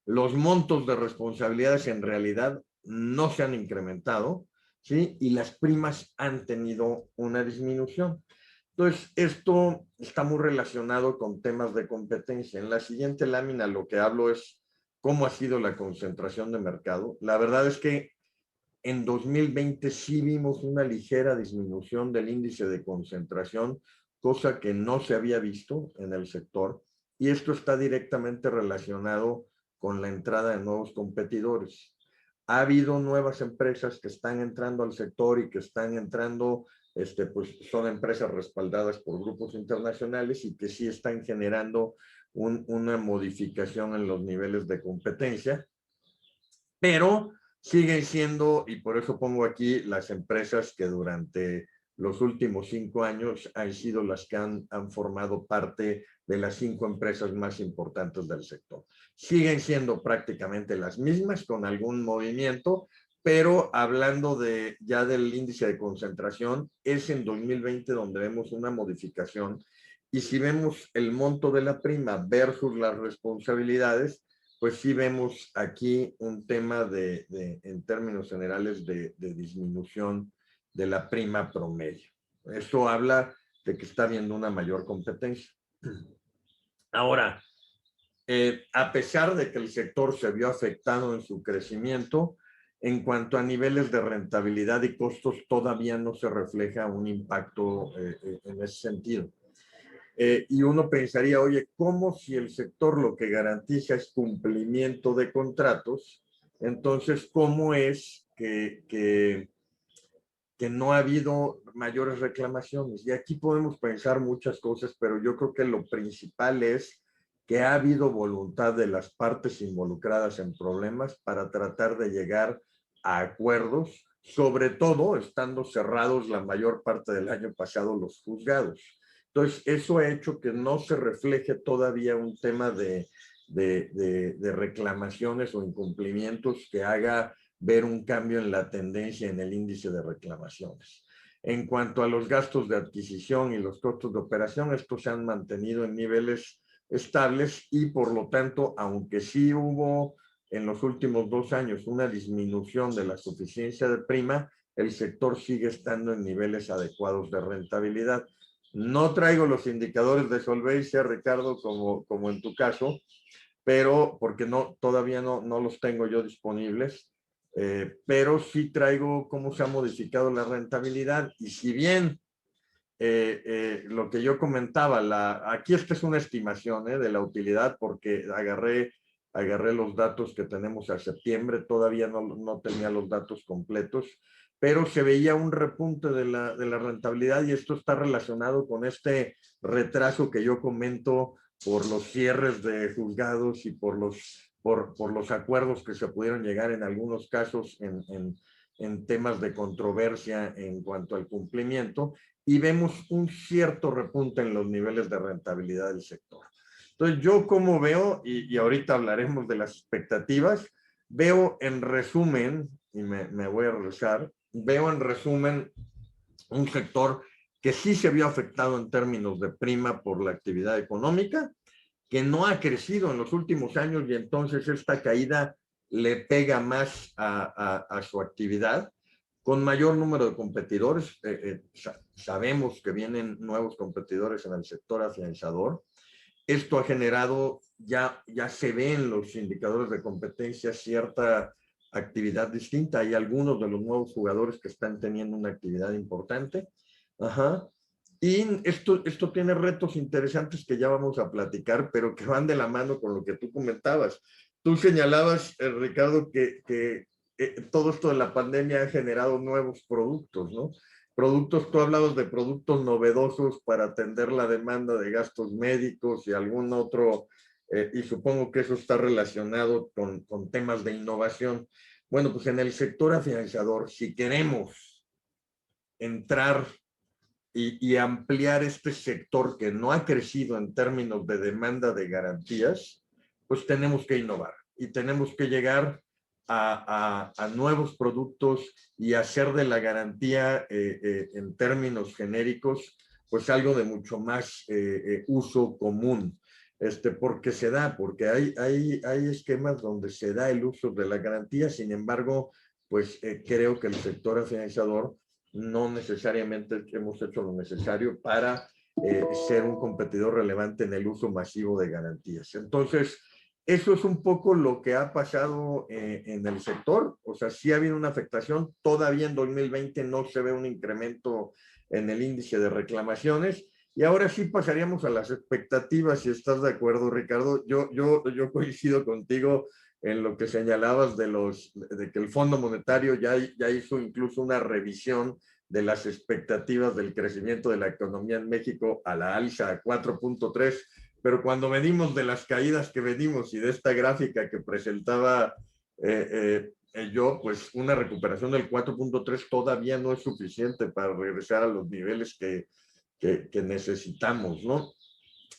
los montos de responsabilidades en realidad no se han incrementado, ¿sí? Y las primas han tenido una disminución. Entonces, esto está muy relacionado con temas de competencia. En la siguiente lámina lo que hablo es cómo ha sido la concentración de mercado. La verdad es que en 2020 sí vimos una ligera disminución del índice de concentración, cosa que no se había visto en el sector, y esto está directamente relacionado con la entrada de nuevos competidores. Ha habido nuevas empresas que están entrando al sector y que están entrando, pues son empresas respaldadas por grupos internacionales y que sí están generando una modificación en los niveles de competencia, pero siguen siendo, y por eso pongo aquí las empresas que durante los últimos 5 años han sido las que han formado parte de las 5 empresas más importantes del sector. Siguen siendo prácticamente las mismas, con algún movimiento, pero hablando ya del índice de concentración, es en 2020 donde vemos una modificación. Y si vemos el monto de la prima versus las responsabilidades, pues sí vemos aquí un tema en términos generales de disminución de la prima promedio. Esto habla de que está habiendo una mayor competencia. Ahora, a pesar de que el sector se vio afectado en su crecimiento, en cuanto a niveles de rentabilidad y costos, todavía no se refleja un impacto en ese sentido. Y uno pensaría, oye, ¿cómo si el sector lo que garantiza es cumplimiento de contratos? Entonces, ¿cómo es que que no ha habido mayores reclamaciones. Y aquí podemos pensar muchas cosas, pero yo creo que lo principal es que ha habido voluntad de las partes involucradas en problemas para tratar de llegar a acuerdos, sobre todo estando cerrados la mayor parte del año pasado los juzgados. Entonces, eso ha hecho que no se refleje todavía un tema de reclamaciones o incumplimientos que haga ver un cambio en la tendencia en el índice de reclamaciones. En cuanto a los gastos de adquisición y los costos de operación, estos se han mantenido en niveles estables y por lo tanto, aunque sí hubo en los últimos 2 años una disminución de la suficiencia de prima, el sector sigue estando en niveles adecuados de rentabilidad. No traigo los indicadores de solvencia, Ricardo, como en tu caso, pero porque todavía no los tengo yo disponibles, pero sí traigo cómo se ha modificado la rentabilidad. Y si bien lo que yo comentaba, aquí esta es una estimación de la utilidad porque agarré los datos que tenemos a septiembre, todavía no tenía los datos completos, pero se veía un repunte de la rentabilidad y esto está relacionado con este retraso que yo comento por los cierres de juzgados y por los acuerdos que se pudieron llegar en algunos casos en temas de controversia en cuanto al cumplimiento, y vemos un cierto repunte en los niveles de rentabilidad del sector. Entonces, yo como veo, y ahorita hablaremos de las expectativas, veo en resumen, y me voy a regresar, veo en resumen un sector que sí se vio afectado en términos de prima por la actividad económica, que no ha crecido en los últimos años y entonces esta caída le pega más a su actividad, con mayor número de competidores. Sabemos que vienen nuevos competidores en el sector afianzador. Esto ha generado, ya se ve en los indicadores de competencia cierta actividad distinta. Hay algunos de los nuevos jugadores que están teniendo una actividad importante. Ajá. Y esto tiene retos interesantes que ya vamos a platicar, pero que van de la mano con lo que tú comentabas. Tú señalabas, Ricardo, que todo esto de la pandemia ha generado nuevos productos, ¿no? Productos, tú hablabas de productos novedosos para atender la demanda de gastos médicos y algún otro, y supongo que eso está relacionado con temas de innovación. Bueno, pues en el sector afianzador, si queremos entrar y ampliar este sector que no ha crecido en términos de demanda de garantías, pues tenemos que innovar y tenemos que llegar a nuevos productos y hacer de la garantía en términos genéricos, pues algo de mucho más uso común. Porque hay esquemas donde se da el uso de la garantía, sin embargo, pues creo que el sector financiador no necesariamente hemos hecho lo necesario para ser un competidor relevante en el uso masivo de garantías. Entonces, eso es un poco lo que ha pasado en el sector. O sea, sí ha habido una afectación. Todavía en 2020 no se ve un incremento en el índice de reclamaciones. Y ahora sí pasaríamos a las expectativas, si estás de acuerdo, Ricardo. Yo coincido contigo en lo que señalabas de que el Fondo Monetario ya hizo incluso una revisión de las expectativas del crecimiento de la economía en México a la alza a 4.3, pero cuando venimos de las caídas que venimos y de esta gráfica que presentaba yo, pues una recuperación del 4.3 todavía no es suficiente para regresar a los niveles que necesitamos, ¿no?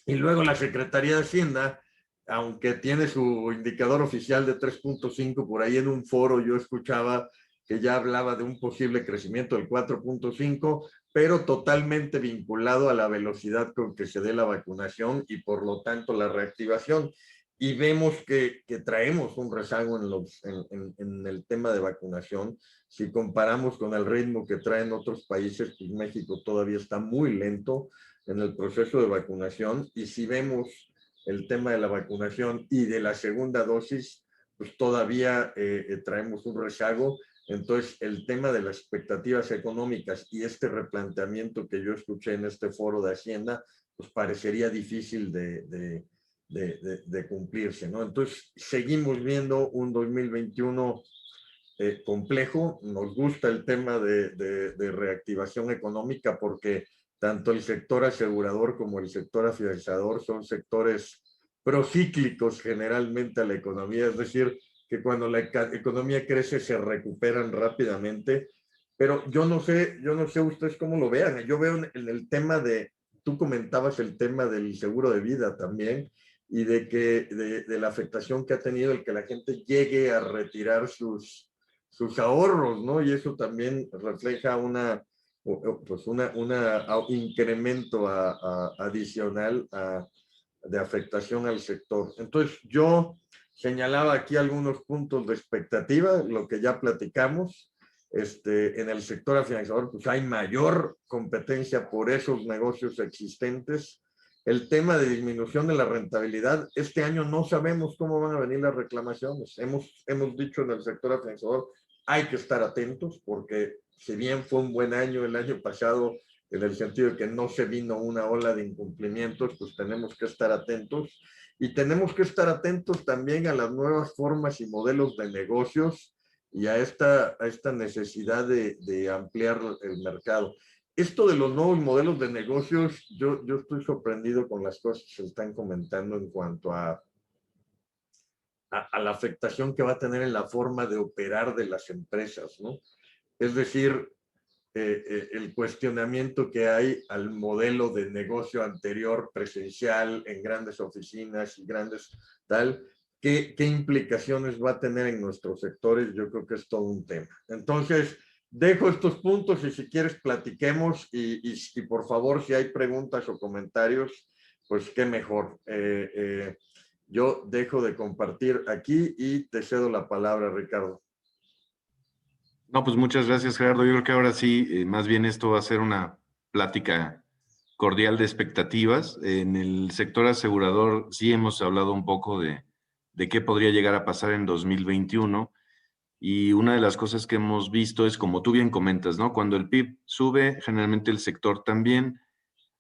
Y luego la Secretaría de Hacienda, aunque tiene su indicador oficial de 3.5, por ahí en un foro yo escuchaba que ya hablaba de un posible crecimiento del 4.5, pero totalmente vinculado a la velocidad con que se dé la vacunación y por lo tanto la reactivación. Y vemos que traemos un rezago en el tema de vacunación. Si comparamos con el ritmo que traen otros países, pues México todavía está muy lento en el proceso de vacunación, y si vemos el tema de la vacunación y de la segunda dosis, pues todavía traemos un rezago. Entonces, el tema de las expectativas económicas y este replanteamiento que yo escuché en este foro de Hacienda, pues parecería difícil de cumplirse, ¿no? Entonces, seguimos viendo un 2021 complejo. Nos gusta el tema de reactivación económica porque tanto el sector asegurador como el sector afianzador son sectores procíclicos generalmente a la economía, es decir, que cuando la economía crece se recuperan rápidamente. Pero yo no sé ustedes cómo lo vean. Yo veo en el tema tú comentabas el tema del seguro de vida también, y de la afectación que ha tenido el que la gente llegue a retirar sus ahorros, ¿no? Y eso también refleja pues un incremento adicional de afectación al sector. Entonces, yo señalaba aquí algunos puntos de expectativa, lo que ya platicamos. En el sector afianzador, pues hay mayor competencia por esos negocios existentes. El tema de disminución de la rentabilidad, este año no sabemos cómo van a venir las reclamaciones. Hemos dicho en el sector afianzador, hay que estar atentos porque si bien fue un buen año el año pasado, en el sentido de que no se vino una ola de incumplimientos, pues tenemos que estar atentos. Y tenemos que estar atentos también a las nuevas formas y modelos de negocios y a esta necesidad de ampliar el mercado. Esto de los nuevos modelos de negocios, yo estoy sorprendido con las cosas que se están comentando en cuanto a la afectación que va a tener en la forma de operar de las empresas, ¿no? Es decir, el cuestionamiento que hay al modelo de negocio anterior presencial en grandes oficinas y grandes tal, ¿qué implicaciones va a tener en nuestros sectores? Yo creo que es todo un tema. Entonces, dejo estos puntos y si quieres platiquemos y por favor, si hay preguntas o comentarios, pues qué mejor. Yo dejo de compartir aquí y te cedo la palabra, Ricardo. No, pues muchas gracias, Gerardo. Yo creo que ahora sí, más bien esto va a ser una plática cordial de expectativas. En el sector asegurador sí hemos hablado un poco de qué podría llegar a pasar en 2021. Y una de las cosas que hemos visto es, como tú bien comentas, ¿no? Cuando el PIB sube, generalmente el sector también.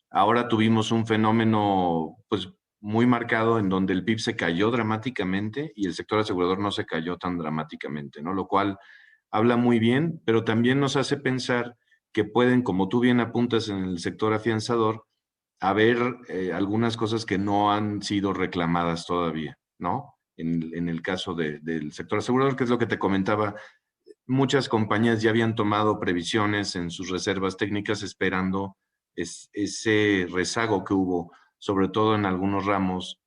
Ahora tuvimos un fenómeno, pues, muy marcado en donde el PIB se cayó dramáticamente y el sector asegurador no se cayó tan dramáticamente, ¿no? Lo cual habla muy bien, pero también nos hace pensar que pueden, como tú bien apuntas en el sector afianzador, haber algunas cosas que no han sido reclamadas todavía, ¿no? En el caso del sector asegurador, que es lo que te comentaba, muchas compañías ya habían tomado previsiones en sus reservas técnicas esperando ese rezago que hubo, sobre todo en algunos ramos,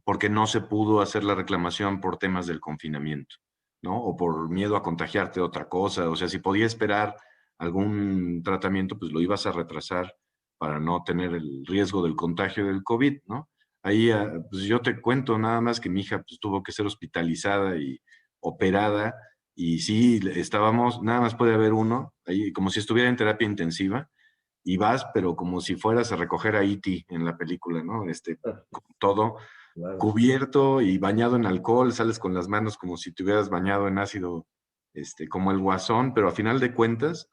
porque no se pudo hacer la reclamación por temas del confinamiento, ¿no? O por miedo a contagiarte de otra cosa. O sea, si podía esperar algún tratamiento, pues lo ibas a retrasar para no tener el riesgo del contagio del COVID, ¿no? Ahí, pues yo te cuento nada más que mi hija pues, tuvo que ser hospitalizada y operada, y sí, estábamos, nada más puede haber uno, ahí como si estuviera en terapia intensiva, y vas, pero como si fueras a recoger a E.T. en la película, ¿no? Con todo Claro. cubierto y bañado en alcohol, sales con las manos como si te hubieras bañado en ácido, como el Guasón, pero a final de cuentas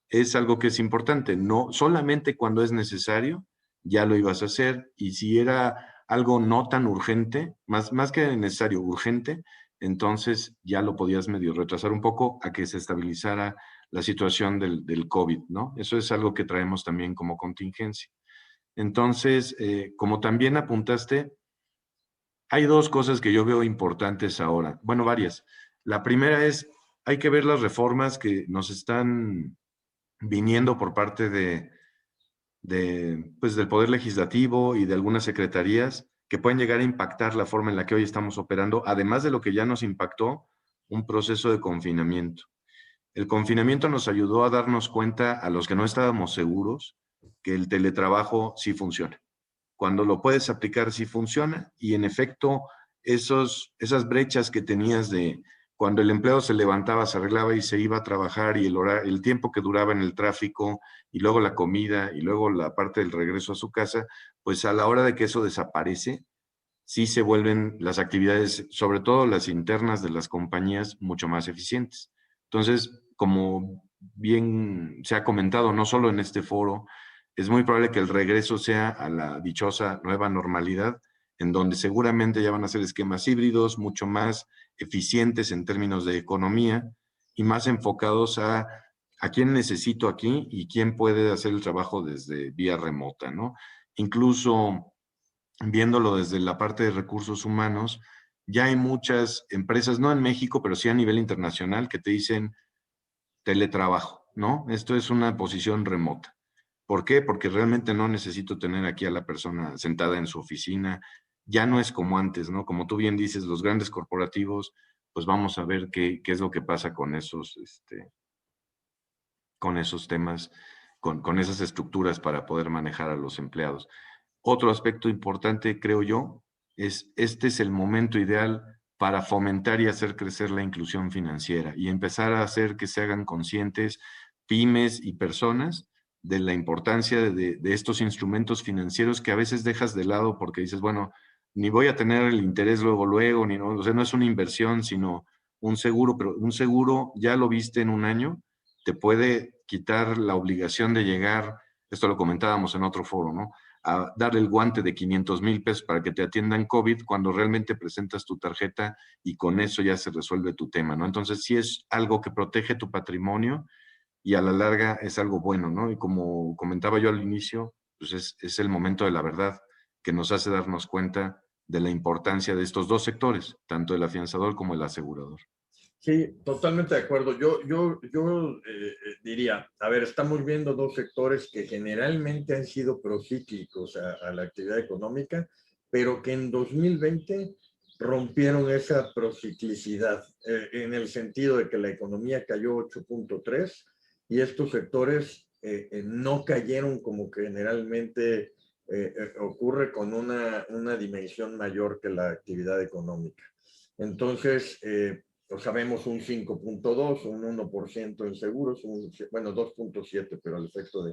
es algo que es importante, no solamente cuando es necesario, ya lo ibas a hacer, y si era algo no tan urgente, más que necesario, urgente, entonces ya lo podías medio retrasar un poco a que se estabilizara la situación del COVID, ¿no? Eso es algo que traemos también como contingencia. Entonces, como también apuntaste, hay dos cosas que yo veo importantes ahora. Bueno, varias. La primera es, hay que ver las reformas que nos están viniendo por parte pues, del Poder Legislativo y de algunas secretarías que pueden llegar a impactar la forma en la que hoy estamos operando, además de lo que ya nos impactó, un proceso de confinamiento. El confinamiento nos ayudó a darnos cuenta a los que no estábamos seguros que el teletrabajo sí funciona. Cuando lo puedes aplicar sí funciona, y en efecto esas brechas que tenías de cuando el empleado se levantaba, se arreglaba y se iba a trabajar, y el tiempo que duraba en el tráfico y luego la comida y luego la parte del regreso a su casa, pues a la hora de que eso desaparece, sí se vuelven las actividades, sobre todo las internas de las compañías, mucho más eficientes. Entonces, como bien se ha comentado, no solo en este foro, es muy probable que el regreso sea a la dichosa nueva normalidad, en donde seguramente ya van a ser esquemas híbridos, mucho más eficientes en términos de economía, y más enfocados a quién necesito aquí y quién puede hacer el trabajo desde vía remota, ¿no? Incluso viéndolo desde la parte de recursos humanos, ya hay muchas empresas, no en México, pero sí a nivel internacional, que te dicen teletrabajo, ¿no? Esto es una posición remota. ¿Por qué? Porque realmente no necesito tener aquí a la persona sentada en su oficina. Ya no es como antes, ¿no? Como tú bien dices, los grandes corporativos, pues vamos a ver qué es lo que pasa con esos temas, con esas estructuras para poder manejar a los empleados. Otro aspecto importante, creo yo, este es el momento ideal para fomentar y hacer crecer la inclusión financiera y empezar a hacer que se hagan conscientes pymes y personas de la importancia de estos instrumentos financieros que a veces dejas de lado porque dices, bueno, ni voy a tener el interés luego, ni no, o sea, no es una inversión, sino un seguro, pero un seguro ya lo viste en un año, te puede quitar la obligación de llegar, esto lo comentábamos en otro foro, ¿no? A darle el guante de 500,000 pesos para que te atiendan COVID cuando realmente presentas tu tarjeta y con eso ya se resuelve tu tema, ¿no? Entonces, sí es algo que protege tu patrimonio y a la larga es algo bueno, ¿no? Y como comentaba yo al inicio, pues es el momento de la verdad que nos hace darnos cuenta de la importancia de estos dos sectores, tanto el afianzador como el asegurador. Sí, totalmente de acuerdo. Diría, a ver, estamos viendo dos sectores que generalmente han sido procíclicos a la actividad económica, pero que en 2020 rompieron esa prociclicidad, en el sentido de que la economía cayó 8.3 y estos sectores no cayeron como que generalmente ocurre con una dimensión mayor que la actividad económica. Entonces, pues sabemos un 5.2, un 1% en seguros, bueno, 2.7, pero al efecto de...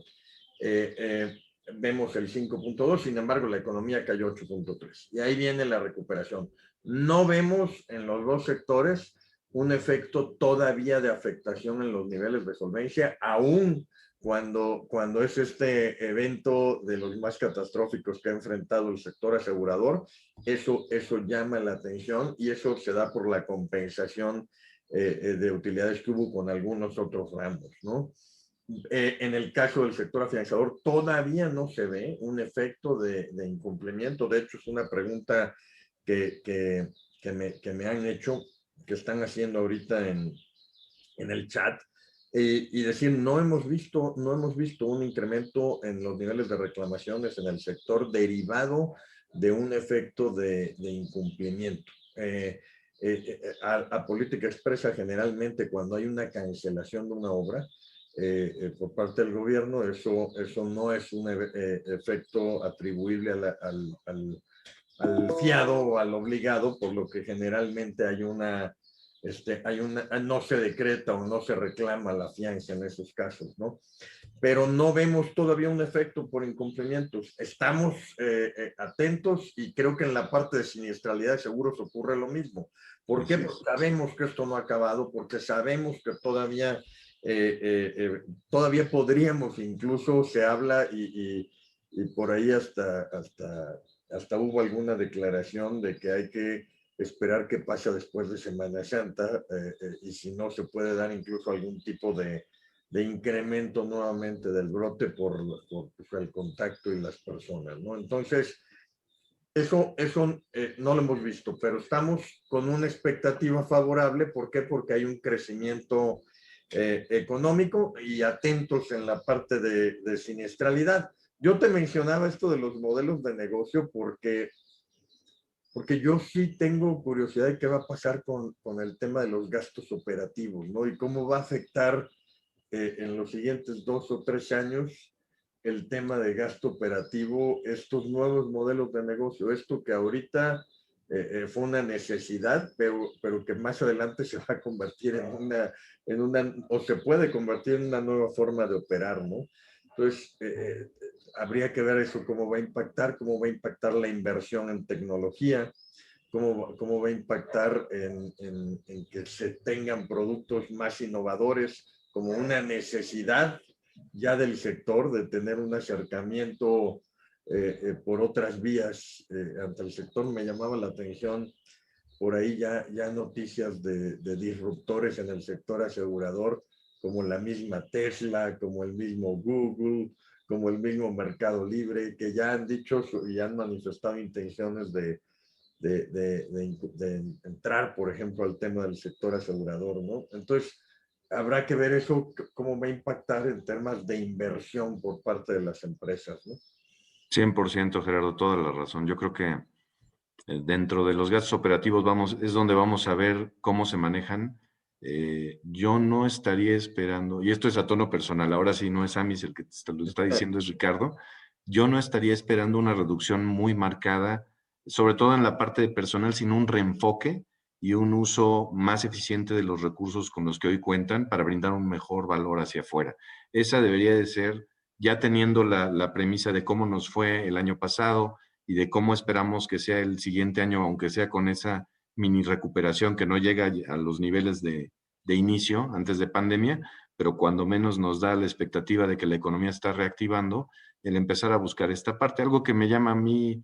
Eh, eh, vemos el 5.2, sin embargo, la economía cayó 8.3. Y ahí viene la recuperación. No vemos en los dos sectores un efecto todavía de afectación en los niveles de solvencia, aún cuando es este evento de los más catastróficos que ha enfrentado el sector asegurador. Eso llama la atención y eso se da por la compensación de utilidades que hubo con algunos otros ramos, ¿no? En el caso del sector afianzador todavía no se ve un efecto de incumplimiento. De hecho, es una pregunta que me han hecho, que están haciendo ahorita en el chat, y decir, no hemos visto un incremento en los niveles de reclamaciones en el sector derivado de un efecto de incumplimiento. A política expresa, generalmente cuando hay una cancelación de una obra por parte del gobierno, eso no es un efecto atribuible al fiado o al obligado, por lo que generalmente no se decreta o no se reclama la fianza en esos casos, ¿no? Pero no vemos todavía un efecto por incumplimientos. Estamos atentos y creo que en la parte de siniestralidad de seguros ocurre lo mismo. ¿Por qué? Porque sabemos que esto no ha acabado, porque sabemos que todavía podríamos, incluso se habla y por ahí hasta hubo alguna declaración de que hay que esperar qué pasa después de Semana Santa y si no se puede dar incluso algún tipo de incremento nuevamente del brote por el contacto y las personas, ¿no? Entonces, eso no lo hemos visto, pero estamos con una expectativa favorable. ¿Por qué? Porque hay un crecimiento económico y atentos en la parte de siniestralidad. Yo te mencionaba esto de los modelos de negocio porque yo sí tengo curiosidad de qué va a pasar con el tema de los gastos operativos, ¿no? Y cómo va a afectar en los siguientes 2 o 3 años el tema de gasto operativo, estos nuevos modelos de negocio, esto que ahorita fue una necesidad, pero que más adelante se va a convertir o se puede convertir en una nueva forma de operar, ¿no? Entonces, habría que ver eso, cómo va a impactar la inversión en tecnología, cómo va a impactar en que se tengan productos más innovadores, como una necesidad ya del sector de tener un acercamiento por otras vías ante el sector. Me llamaba la atención por ahí ya noticias de disruptores en el sector asegurador, como la misma Tesla, como el mismo Google, como el mismo Mercado Libre, que ya han dicho y han manifestado intenciones de entrar, por ejemplo, al tema del sector asegurador, ¿no? Entonces, habrá que ver eso, cómo va a impactar en temas de inversión por parte de las empresas, ¿no? 100%, Gerardo, toda la razón. Yo creo que dentro de los gastos operativos es donde vamos a ver cómo se manejan. Yo no estaría esperando, y esto es a tono personal, ahora sí no es Amis el que te lo está diciendo, es Ricardo. Yo no estaría esperando una reducción muy marcada, sobre todo en la parte de personal, sino un reenfoque y un uso más eficiente de los recursos con los que hoy cuentan para brindar un mejor valor hacia afuera. Esa debería de ser, ya teniendo la premisa de cómo nos fue el año pasado, y de cómo esperamos que sea el siguiente año, aunque sea con esa mini recuperación que no llega a los niveles de inicio antes de pandemia, pero cuando menos nos da la expectativa de que la economía está reactivando, el empezar a buscar esta parte. Algo que me llama a mí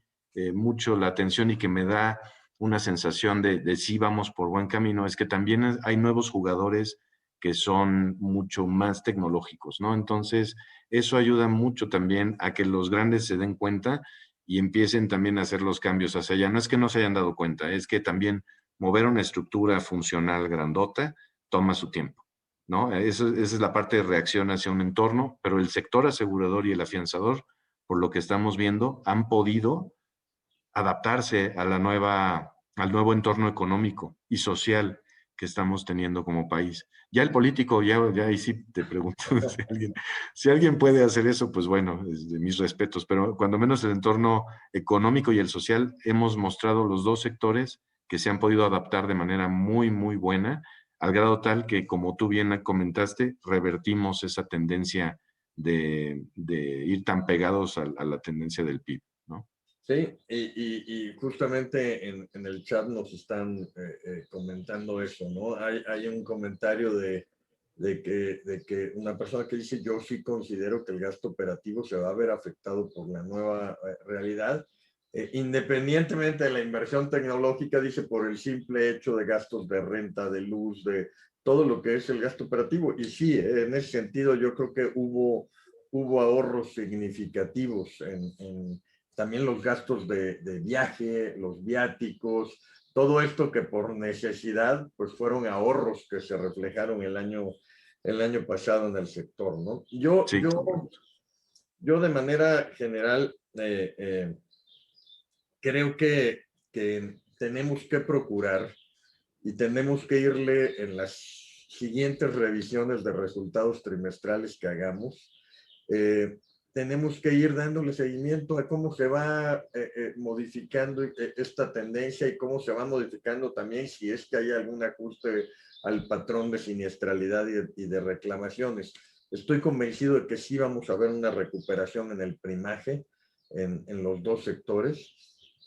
mucho la atención y que me da una sensación de sí vamos por buen camino, es que también hay nuevos jugadores que son mucho más tecnológicos, ¿no? Entonces, eso ayuda mucho también a que los grandes se den cuenta y empiecen también a hacer los cambios hacia allá. No es que no se hayan dado cuenta, es que también mover una estructura funcional grandota toma su tiempo, ¿no? Esa es la parte de reacción hacia un entorno, pero el sector asegurador y el afianzador, por lo que estamos viendo, han podido adaptarse a al nuevo entorno económico y social que estamos teniendo como país. Ya el político, ya ahí sí te pregunto, si alguien puede hacer eso, pues bueno, de mis respetos, pero cuando menos el entorno económico y el social hemos mostrado los dos sectores que se han podido adaptar de manera muy, muy buena, al grado tal que, como tú bien comentaste, revertimos esa tendencia de ir tan pegados a la tendencia del PIB, ¿no? Sí, y justamente en el chat nos están comentando eso, ¿no? Hay un comentario de que una persona que dice, yo sí considero que el gasto operativo se va a ver afectado por la nueva realidad, independientemente de la inversión tecnológica, dice, por el simple hecho de gastos de renta, de luz, de todo lo que es el gasto operativo. Y sí, en ese sentido yo creo que hubo ahorros significativos también los gastos de viaje, los viáticos, todo esto que por necesidad, pues fueron ahorros que se reflejaron el año pasado en el sector, ¿no? Sí, correcto. Yo de manera general creo que tenemos que procurar y tenemos que irle en las siguientes revisiones de resultados trimestrales que hagamos. Tenemos que ir dándole seguimiento a cómo se va modificando esta tendencia y cómo se va modificando también si es que hay algún ajuste al patrón de siniestralidad y de reclamaciones. Estoy convencido de que sí vamos a ver una recuperación en el primaje en los dos sectores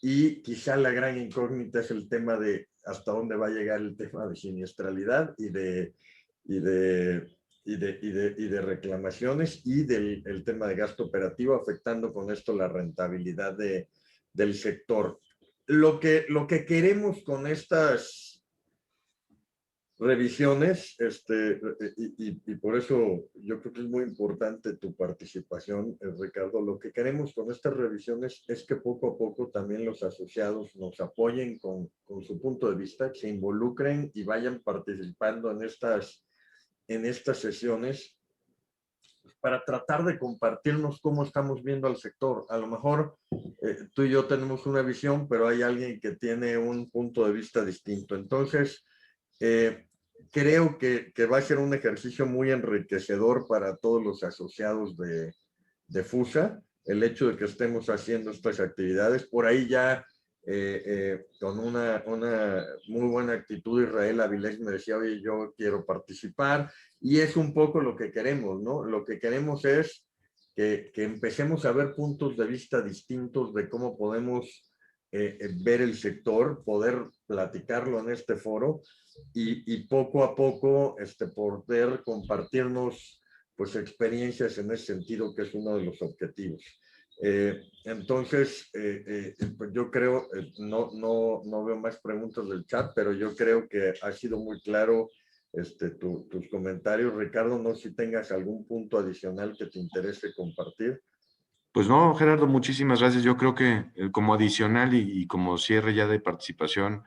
y quizá la gran incógnita es el tema de hasta dónde va a llegar el tema de siniestralidad y de reclamaciones y del tema de gasto operativo, afectando con esto la rentabilidad del sector. Lo que queremos con estas revisiones, y por eso yo creo que es muy importante tu participación, Ricardo. Lo que queremos con estas revisiones es que poco a poco también los asociados nos apoyen con su punto de vista, que se involucren y vayan participando en estas sesiones para tratar de compartirnos cómo estamos viendo al sector. A lo mejor tú y yo tenemos una visión, pero hay alguien que tiene un punto de vista distinto. Entonces, creo que va a ser un ejercicio muy enriquecedor para todos los asociados de FUSA, el hecho de que estemos haciendo estas actividades. Por ahí ya con una muy buena actitud, Israel Avilés me decía, oye, yo quiero participar, y es un poco lo que queremos, ¿no? Lo que queremos es que empecemos a ver puntos de vista distintos de cómo podemos ver el sector, poder platicarlo en este foro y poco a poco poder compartirnos pues experiencias en ese sentido, que es uno de los objetivos. Entonces, pues yo creo, no veo más preguntas del chat, pero yo creo que ha sido muy claro tus comentarios. Ricardo, no sé si tengas algún punto adicional que te interese compartir. Pues no, Gerardo, muchísimas gracias. Yo creo que como adicional y como cierre ya de participación,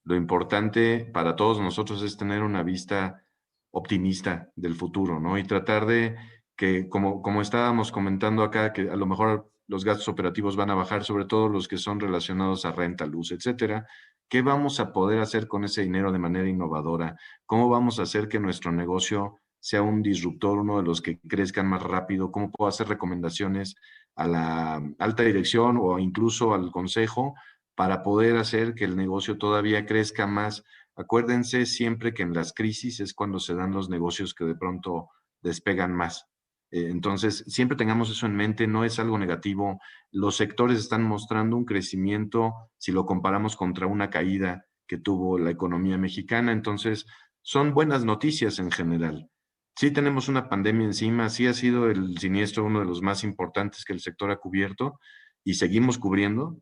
lo importante para todos nosotros es tener una vista optimista del futuro, ¿no? Y tratar de que, como estábamos comentando acá, que a lo mejor los gastos operativos van a bajar, sobre todo los que son relacionados a renta, luz, etcétera. ¿Qué vamos a poder hacer con ese dinero de manera innovadora? ¿Cómo vamos a hacer que nuestro negocio sea un disruptor, uno de los que crezcan más rápido? ¿Cómo puedo hacer recomendaciones a la alta dirección o incluso al consejo para poder hacer que el negocio todavía crezca más? Acuérdense siempre que en las crisis es cuando se dan los negocios que de pronto despegan más. Entonces, siempre tengamos eso en mente, no es algo negativo. Los sectores están mostrando un crecimiento si lo comparamos contra una caída que tuvo la economía mexicana. Entonces, son buenas noticias en general. Sí tenemos una pandemia encima, sí ha sido el siniestro uno de los más importantes que el sector ha cubierto y seguimos cubriendo,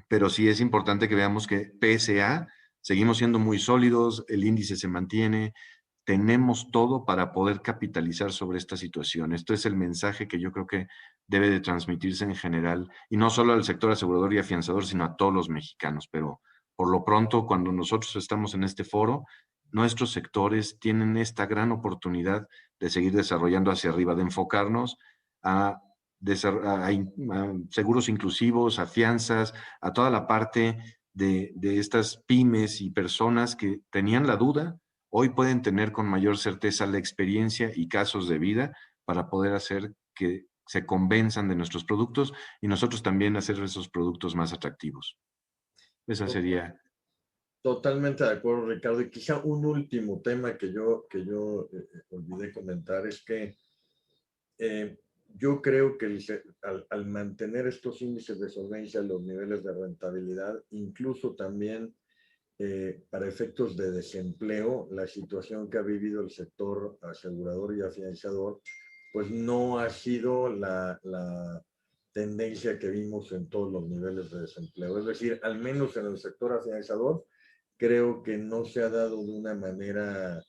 pero sí es importante que veamos que pese a, seguimos siendo muy sólidos, el índice se mantiene, tenemos todo para poder capitalizar sobre esta situación. Esto es el mensaje que yo creo que debe de transmitirse en general, y no solo al sector asegurador y afianzador, sino a todos los mexicanos. Pero por lo pronto, cuando nosotros estamos en este foro, nuestros sectores tienen esta gran oportunidad de seguir desarrollando hacia arriba, de enfocarnos a, a seguros inclusivos, a fianzas, a toda la parte de estas pymes y personas que tenían la duda. Hoy pueden tener con mayor certeza la experiencia y casos de vida para poder hacer que se convenzan de nuestros productos y nosotros también hacer esos productos más atractivos. Esa sería. Totalmente de acuerdo, Ricardo. Y quizá un último tema que yo olvidé comentar es que yo creo que al mantener estos índices de solvencia, los niveles de rentabilidad, incluso también para efectos de desempleo, la situación que ha vivido el sector asegurador y afianzador, pues no ha sido la tendencia que vimos en todos los niveles de desempleo. Es decir, al menos en el sector afianzador, creo que no se ha dado de una manera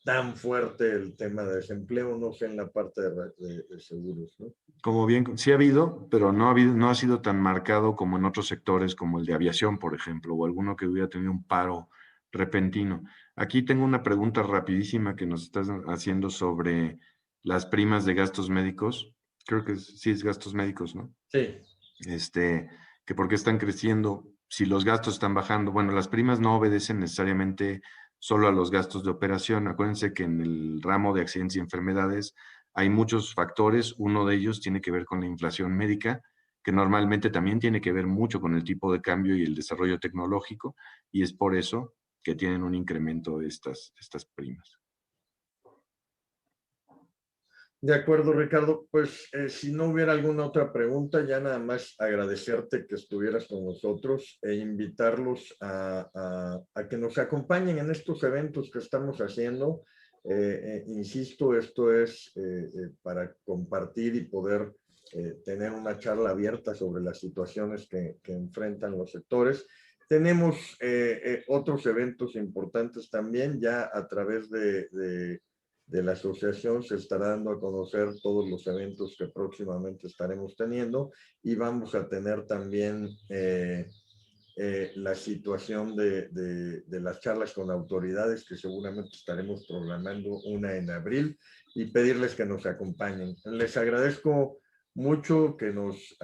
tan fuerte el tema de desempleo, no sé en la parte de seguros, ¿no? Como bien, sí ha habido, pero no ha sido tan marcado como en otros sectores, como el de aviación, por ejemplo, o alguno que hubiera tenido un paro repentino. Aquí tengo una pregunta rapidísima que nos estás haciendo sobre las primas de gastos médicos. Creo que sí es gastos médicos, ¿no? Sí. Que por qué están creciendo, si los gastos están bajando. Bueno, las primas no obedecen necesariamente solo a los gastos de operación. Acuérdense que en el ramo de accidentes y enfermedades hay muchos factores. Uno de ellos tiene que ver con la inflación médica, que normalmente también tiene que ver mucho con el tipo de cambio y el desarrollo tecnológico, y es por eso que tienen un incremento de estas primas. De acuerdo, Ricardo. Pues si no hubiera alguna otra pregunta, ya nada más agradecerte que estuvieras con nosotros e invitarlos a que nos acompañen en estos eventos que estamos haciendo. Insisto, esto es para compartir y poder tener una charla abierta sobre las situaciones que enfrentan los sectores. Tenemos otros eventos importantes también, ya a través de la asociación se estará dando a conocer todos los eventos que próximamente estaremos teniendo, y vamos a tener también la situación de las charlas con autoridades, que seguramente estaremos programando una en abril, y pedirles que nos acompañen. Les agradezco mucho que nos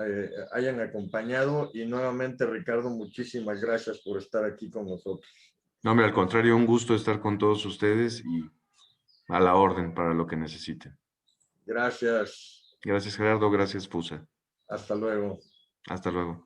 hayan acompañado, y nuevamente, Ricardo, muchísimas gracias por estar aquí con nosotros. No, hombre, al contrario, un gusto estar con todos ustedes y a la orden para lo que necesiten. Gracias. Gracias, Gerardo. Gracias, Fusa. Hasta luego. Hasta luego.